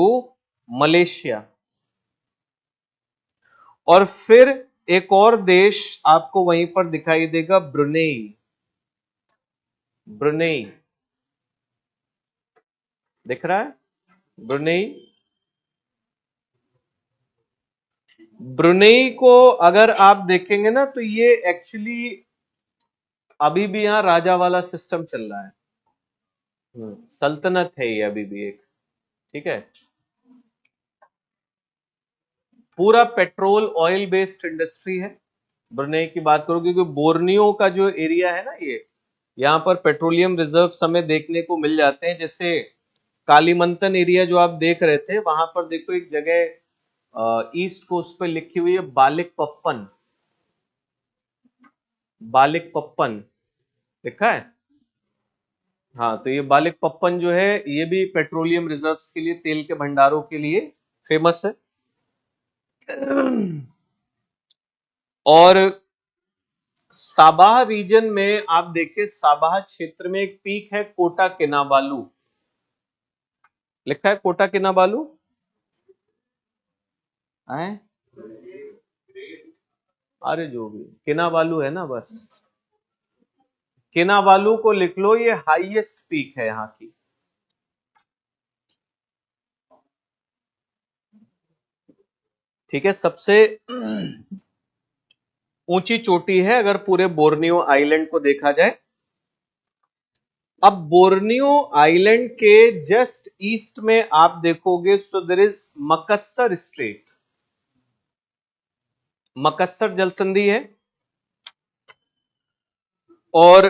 Malaysia. और फिर एक और देश आपको वहीं पर दिखाई देगा, ब्रुनेई। ब्रुनेई दिख रहा है? ब्रुनेई। ब्रुनेई को अगर आप देखेंगे ना तो ये एक्चुअली अभी भी यहां राजा वाला सिस्टम चल रहा है। सल्तनत है ये अभी भी एक। ठीक है, पूरा पेट्रोल ऑयल बेस्ड इंडस्ट्री है। ब्रुनेई की बात करोगे क्योंकि बोर्नियो का जो एरिया है ना, ये यहां पर पेट्रोलियम रिजर्व हमें देखने को मिल जाते हैं। जैसे कालीमंतन एरिया जो आप देख रहे थे, वहां पर देखो एक जगह ईस्ट कोस्ट पे लिखी हुई है बालिक पप्पन। बालिक पप्पन लिखा है। हाँ, तो ये बालिक पप्पन जो है ये भी पेट्रोलियम रिजर्व्स के लिए, तेल के भंडारों के लिए फेमस है। और साबाह रीजन में आप देखिए, साबाह क्षेत्र में एक पीक है कोटा किनाबालू। लिखा है कोटा किनाबालू है? अरे जो भी किनाबालू है ना, बस किनाबालू को लिख लो, ये हाईएस्ट पीक है यहां की। ठीक है, सबसे ऊंची चोटी है अगर पूरे बोर्नियो आइलैंड को देखा जाए। अब बोर्नियो आइलैंड के जस्ट ईस्ट में आप देखोगे सो देयर इज मकस्सर स्ट्रेट। मकस्सर जलसंधि है। और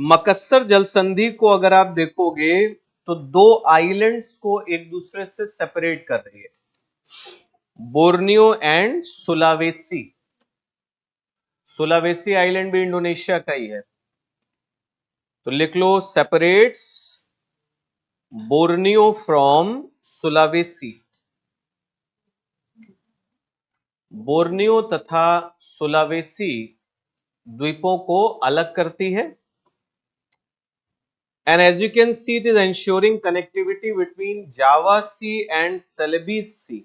मकस्सर जलसंधि को अगर आप देखोगे तो 2 आइलैंड्स को एक दूसरे से सेपरेट कर रही है, Borneo and Sulawesi. Sulawesi island भी इंडोनेशिया का ही है। तो लिख लो separates Borneo from Sulawesi. Borneo तथा सुलावेसी द्वीपों को अलग करती है। And as you can see, it is ensuring connectivity between Java Sea and Celebes Sea.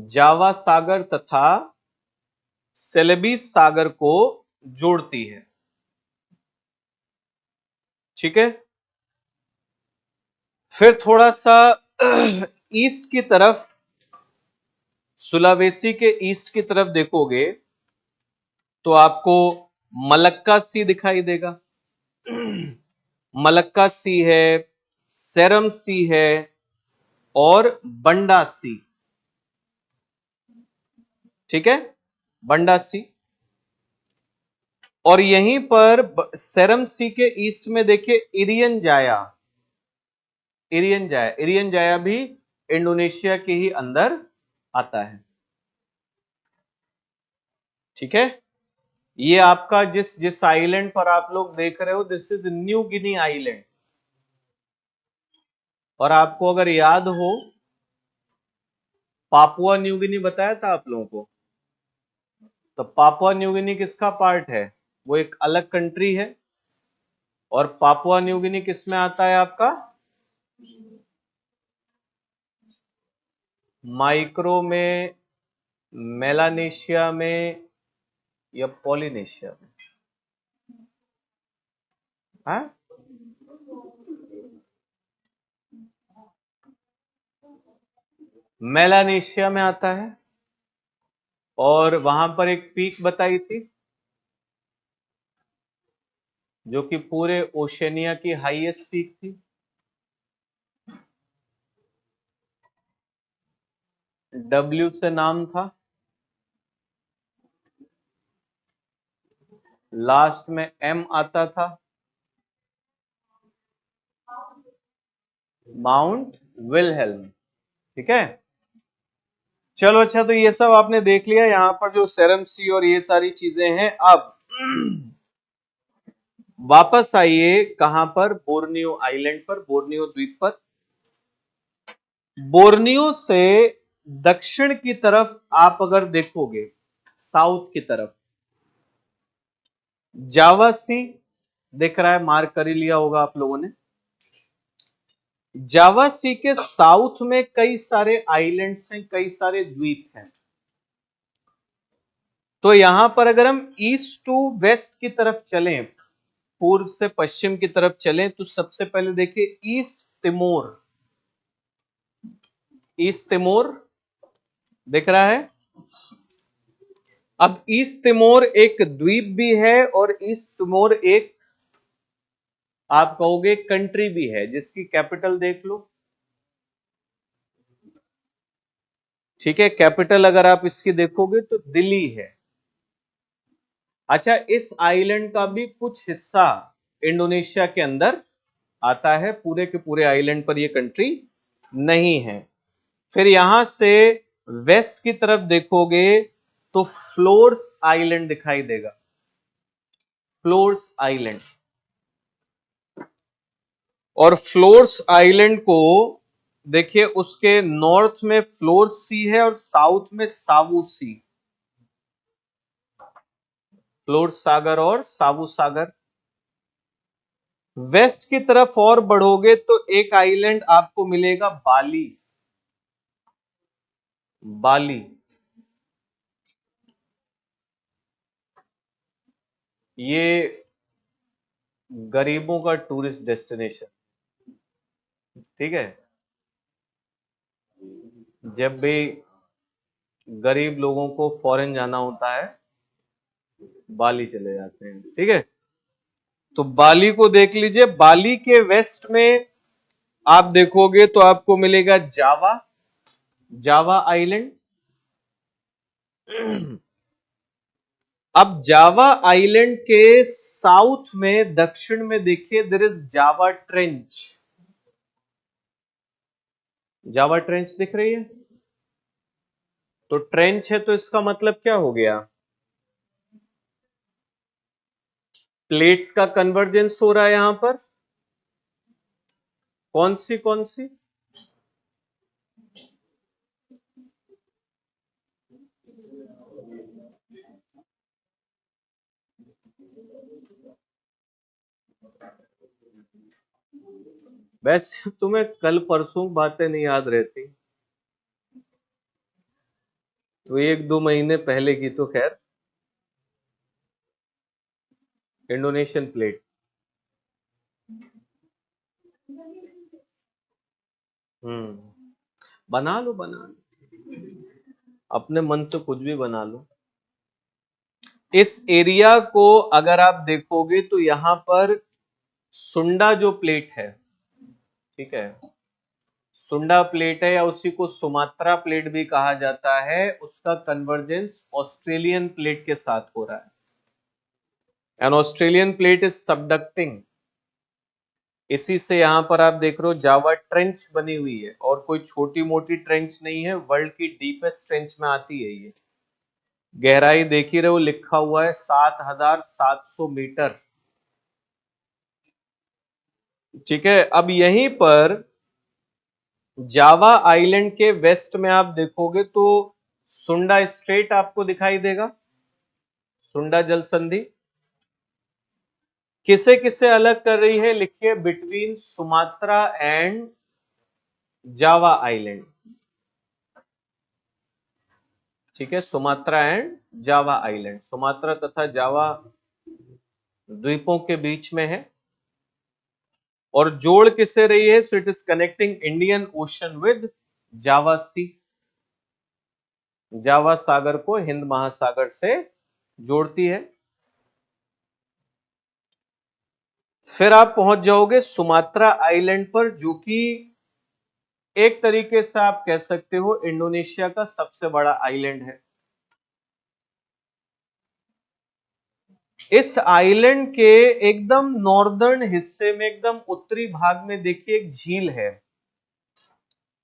जावा सागर तथा सेलेबीस सागर को जोड़ती है। ठीक है, फिर थोड़ा सा ईस्ट की तरफ, सुलावेसी के ईस्ट की तरफ देखोगे तो आपको मलक्का सी दिखाई देगा। मलक्का सी है, सेरम सी है, और बंडा सी, ठीक है, बंडा सी। और यहीं पर सेरम सी के ईस्ट में देखिए इरियन जाया, इरियन जाया, इरियन जाया भी इंडोनेशिया के ही अंदर आता है, ठीक है। ये आपका जिस जिस आइलैंड पर आप लोग देख रहे हो, this is New Guinea island. और आपको अगर याद हो, पापुआ न्यू गिनी बताया था आप लोगों को, तो पापुआ न्यू गिनी किसका पार्ट है? वो एक अलग कंट्री है। और पापुआ न्यू गिनी किस में आता है आपका? माइक्रो में, मेलानेशिया में, या पॉलिनेशिया में? हाँ, मेलानेशिया में आता है। और वहां पर एक पीक बताई थी जो कि पूरे ओशनिया की हाईएस्ट पीक थी, डब्ल्यू से नाम था, लास्ट में एम आता था, माउंट विलहेल्म, ठीक है। चलो अच्छा, तो ये सब आपने देख लिया यहां पर जो सेरम सी और ये सारी चीजें हैं। अब वापस आइए कहां पर? बोर्नियो आइलैंड पर, बोर्नियो द्वीप पर। बोर्नियो से दक्षिण की तरफ आप अगर देखोगे, साउथ की तरफ, जावा सी दिख रहा है, मार्क कर ही लिया होगा आप लोगों ने। जावा सी के साउथ में कई सारे आइलैंड्स हैं, कई सारे द्वीप हैं। तो यहां पर अगर हम ईस्ट टू वेस्ट की तरफ चलें, पूर्व से पश्चिम की तरफ चलें, तो सबसे पहले देखिए ईस्ट तिमोर, ईस्ट तिमोर दिख रहा है। अब ईस्ट तिमोर एक द्वीप भी है और ईस्ट तिमोर एक, आप कहोगे, कंट्री भी है, जिसकी कैपिटल देख लो, ठीक है। कैपिटल अगर आप इसकी देखोगे तो दिल्ली है। अच्छा, इस आइलैंड का भी कुछ हिस्सा इंडोनेशिया के अंदर आता है, पूरे के पूरे आइलैंड पर ये कंट्री नहीं है। फिर यहां से वेस्ट की तरफ देखोगे तो फ्लोर्स आइलैंड दिखाई देगा, फ्लोर्स आइलैंड। और फ्लोर्स आइलैंड को देखिए, उसके नॉर्थ में फ्लोर्स सी है और साउथ में सावू सी, फ्लोर्स सागर और सावू सागर। वेस्ट की तरफ और बढ़ोगे तो एक आइलैंड आपको मिलेगा, बाली, बाली। ये गरीबों का टूरिस्ट डेस्टिनेशन, ठीक है। जब भी गरीब लोगों को फॉरेन जाना होता है, बाली चले जाते हैं, ठीक है। तो बाली को देख लीजिए। बाली के वेस्ट में आप देखोगे तो आपको मिलेगा जावा, जावा आइलैंड। अब जावा आइलैंड के साउथ में, दक्षिण में देखिए, there is Java trench, Java trench दिख रही है। तो ट्रेंच है तो इसका मतलब क्या हो गया? प्लेट्स का कन्वर्जेंस हो रहा है यहां पर। कौन सी कौन सी? वैसे तुम्हें कल परसों बातें नहीं याद रहती, तो एक दो महीने पहले की तो खैर, इंडोनेशियन प्लेट। बना लो, बना लो, अपने मन से कुछ भी बना लो। इस एरिया को अगर आप देखोगे तो यहां पर सुंडा जो प्लेट है, ठीक है, सुंडा प्लेट है या उसी को सुमात्रा प्लेट भी कहा जाता है, उसका कन्वर्जेंस ऑस्ट्रेलियन प्लेट के साथ हो रहा है। An Australian plate is subducting. इसी से यहां पर आप देख रहे हो जावा ट्रेंच बनी हुई है, और कोई छोटी मोटी ट्रेंच नहीं है, वर्ल्ड की डीपेस्ट ट्रेंच में आती है ये। गहराई देख ही रहे हो, लिखा हुआ है 7,700 मीटर। ठीक है, अब यहीं पर जावा आइलैंड के वेस्ट में आप देखोगे तो सुंडा स्ट्रेट आपको दिखाई देगा, सुंडा जल संधि। किसे किसे अलग कर रही है, लिखिए between Sumatra and Java island. ठीक है, Sumatra and Java island, Sumatra तथा जावा द्वीपों के बीच में है। और जोड़ किससे रही है, so it is connecting Indian Ocean with Java Sea. Java सागर को हिंद महासागर से जोड़ती है। फिर आप पहुंच जाओगे सुमात्रा आइलैंड पर, जो कि एक तरीके से आप कह सकते हो इंडोनेशिया का सबसे बड़ा आइलैंड है। इस आइलैंड के एकदम नॉर्दर्न हिस्से में, एकदम उत्तरी भाग में देखिए एक झील है,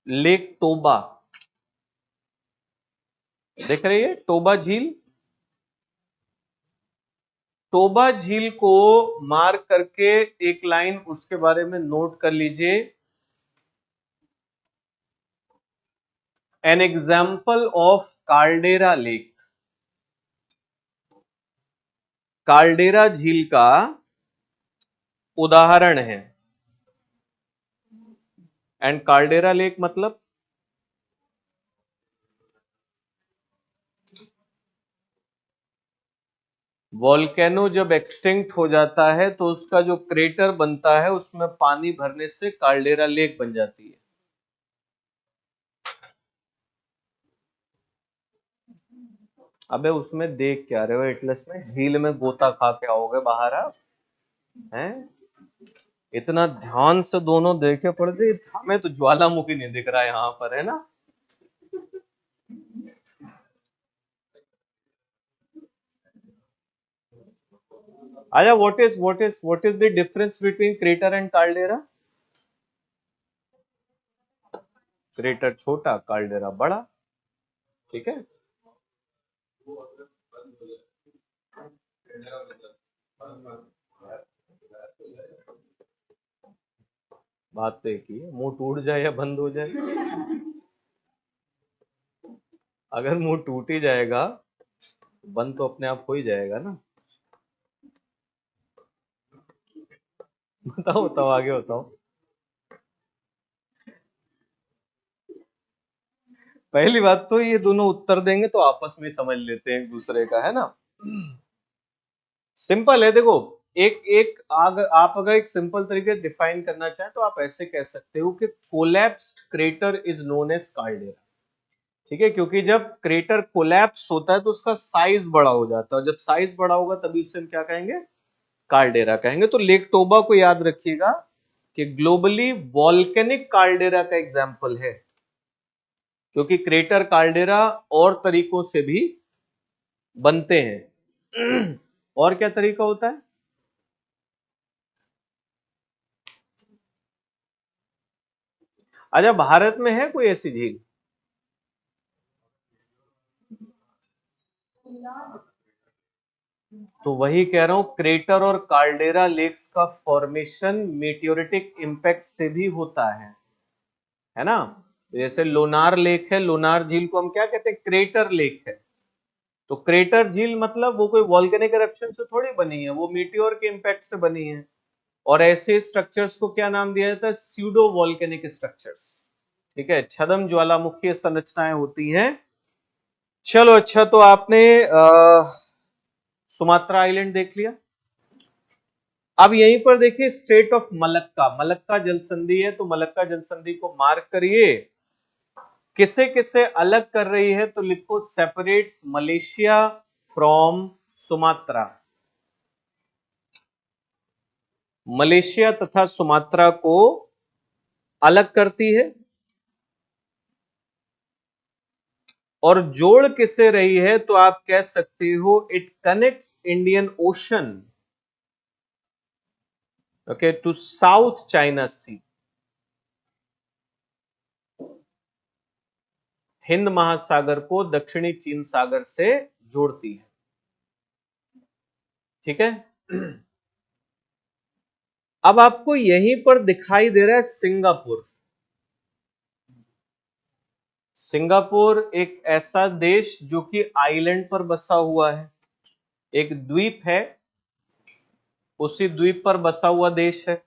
लेक टोबा। देख रही है टोबा झील। टोबा झील को मार्क करके एक लाइन उसके बारे में नोट कर लीजिए। An example of caldera lake. Caldera झील का उदाहरण है। एंड कार्डेरा लेक मतलब वॉल्केनो जब एक्सटिंक्ट हो जाता है तो उसका जो क्रेटर बनता है उसमें पानी भरने से कार्डेरा लेक बन जाती है। अबे उसमें देख क्या रहे हो एटलस में, झील में गोता खा के आओगे बाहर आप हैं? इतना ध्यान से दोनों देखे पड़ते, हमें तो ज्वालामुखी नहीं दिख रहा है यहाँ पर, है ना। आया, what is the difference between crater and caldera? Crater छोटा, कार्डेरा बड़ा। ठीक है, बात तो एक ही है, मुंह टूट जाए या बंद हो जाए। अगर मुंह टूट ही जाएगा, बंद तो अपने आप हो ही जाएगा ना। बताओ बताओ, आगे बताओ। पहली बात तो ये दोनों उत्तर देंगे तो आपस में समझ लेते हैं एक दूसरे का, है ना। सिंपल है, देखो एक एक आप अगर एक सिंपल तरीके से डिफाइन करना चाहें तो आप ऐसे कह सकते हो कि collapsed crater is known as caldera. ठीक है, क्योंकि जब क्रेटर कोलैप्स होता है तो उसका साइज बड़ा हो जाता है, और जब साइज बड़ा होगा तभी इसे हम क्या कहेंगे, कार्डेरा कहेंगे। तो लेक टोबा को याद रखिएगा कि ग्लोबली वॉल्केनिक कार्डेरा का एग्जाम्पल है, क्योंकि क्रेटर कार्डेरा और तरीकों से भी बनते हैं। और क्या तरीका होता है? अच्छा, भारत में है कोई ऐसी झील? तो वही कह रहा हूं, क्रेटर और कार्डेरा लेक्स का फॉर्मेशन मेटियोरिटिक इंपैक्ट से भी होता है ना। जैसे लोनार लेक है, लोनार झील को हम क्या कहते हैं, क्रेटर लेक है। तो क्रेटर झील मतलब वो कोई वॉल्केनिक इरप्शन से थोड़ी बनी है, वो मीटियोर के इंपैक्ट से बनी है। और ऐसे स्ट्रक्चर्स को क्या नाम दिया जाता है, स्यूडो वॉल्केनिक स्ट्रक्चर्स। ठीक है, छद्म ज्वालामुखी संरचनाएं होती हैं। चलो अच्छा, तो आपने सुमात्रा आइलैंड देख लिया। अब यहीं पर देखिए स्टेट ऑफ मलक्का, मलक्का जलसंधि है, तो मलक्का जलसंधि को मार्क करिए। किसे किसे अलग कर रही है, तो लिखो separates Malaysia from Sumatra. Malaysia तथा सुमात्रा को अलग करती है। और जोड़ किसे रही है, तो आप कह सकते हो it connects Indian Ocean, okay, to South China Sea, Hind महासागर को दक्षिणी चीन सागर से जोड़ती है। ठीक है। अब आपको यहीं पर दिखाई दे रहा है सिंगापुर। सिंगापुर एक ऐसा देश जो कि आइलैंड पर बसा हुआ है, एक द्वीप है, उसी द्वीप पर बसा हुआ देश है।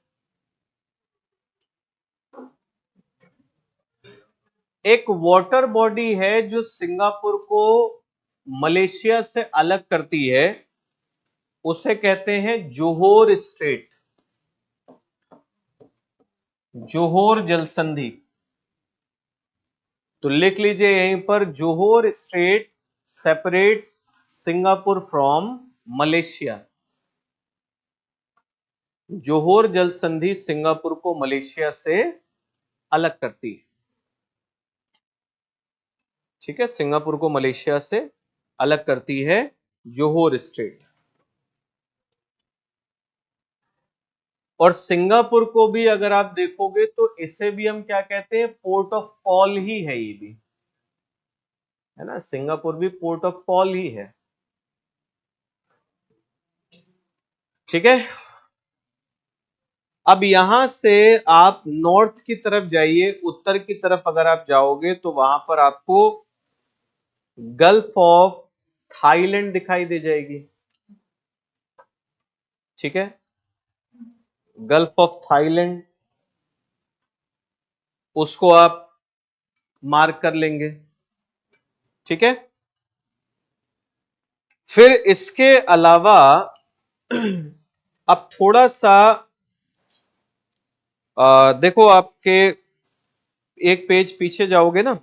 एक वाटर बॉडी है जो सिंगापुर को मलेशिया से अलग करती है, उसे कहते हैं जोहोर स्ट्रेट, जोहोर जलसंधि। तो लिख लीजिए यहीं पर, Johor strait separates Singapore from Malaysia. Johor जलसंधि सिंगापुर को मलेशिया से अलग करती है। ठीक है, सिंगापुर को मलेशिया से अलग करती है जोहोर स्ट्रेट। और सिंगापुर को भी अगर आप देखोगे तो इसे भी हम क्या कहते हैं, पोर्ट ऑफ कॉल ही है, ये भी है ना, सिंगापुर भी पोर्ट ऑफ कॉल ही है। ठीक है। अब यहां से आप नॉर्थ की तरफ जाइए, उत्तर की तरफ अगर आप जाओगे तो वहां पर आपको गल्फ ऑफ थाईलैंड दिखाई दे जाएगी। ठीक है, गल्फ ऑफ थाईलैंड, उसको आप मार्क कर लेंगे। ठीक है। फिर इसके अलावा अब थोड़ा सा देखो, आपके एक पेज पीछे जाओगे ना,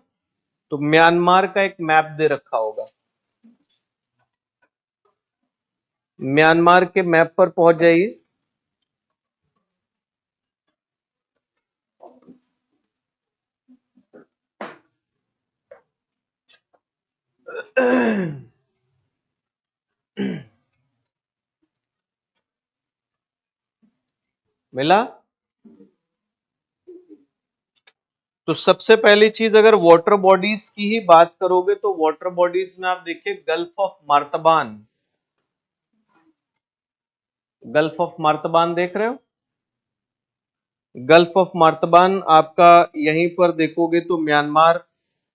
तो म्यांमार का एक मैप दे रखा होगा। म्यांमार के मैप पर पहुंच जाइए। मिला। तो सबसे पहली चीज, अगर वाटर बॉडीज की ही बात करोगे तो वाटर बॉडीज में आप देखिए गल्फ ऑफ मार्तबान, गल्फ ऑफ मार्तबान देख रहे हो। गल्फ ऑफ मार्तबान आपका यहीं पर देखोगे तो म्यांमार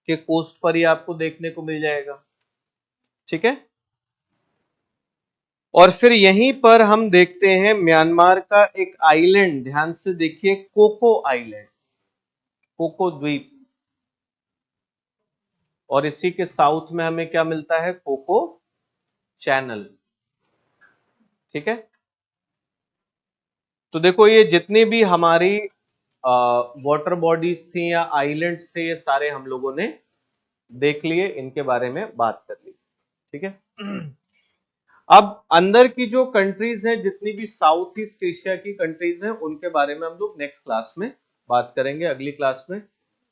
के कोस्ट पर ही आपको देखने को मिल जाएगा। ठीक है। और फिर यहीं पर हम देखते हैं म्यांमार का एक आइलैंड, ध्यान से देखिए, कोको आइलैंड, कोको द्वीप। और इसी के साउथ में हमें क्या मिलता है, कोको चैनल। ठीक है। तो देखो, ये जितनी भी हमारी वाटर बॉडीज थी या आइलैंड्स थे, ये सारे हम लोगों ने देख लिए, इनके बारे में बात कर ली। ठीक है। अब अंदर की जो कंट्रीज हैं, जितनी भी साउथ ईस्ट एशिया की कंट्रीज हैं, उनके बारे में हम लोग नेक्स्ट क्लास में बात करेंगे, अगली क्लास में।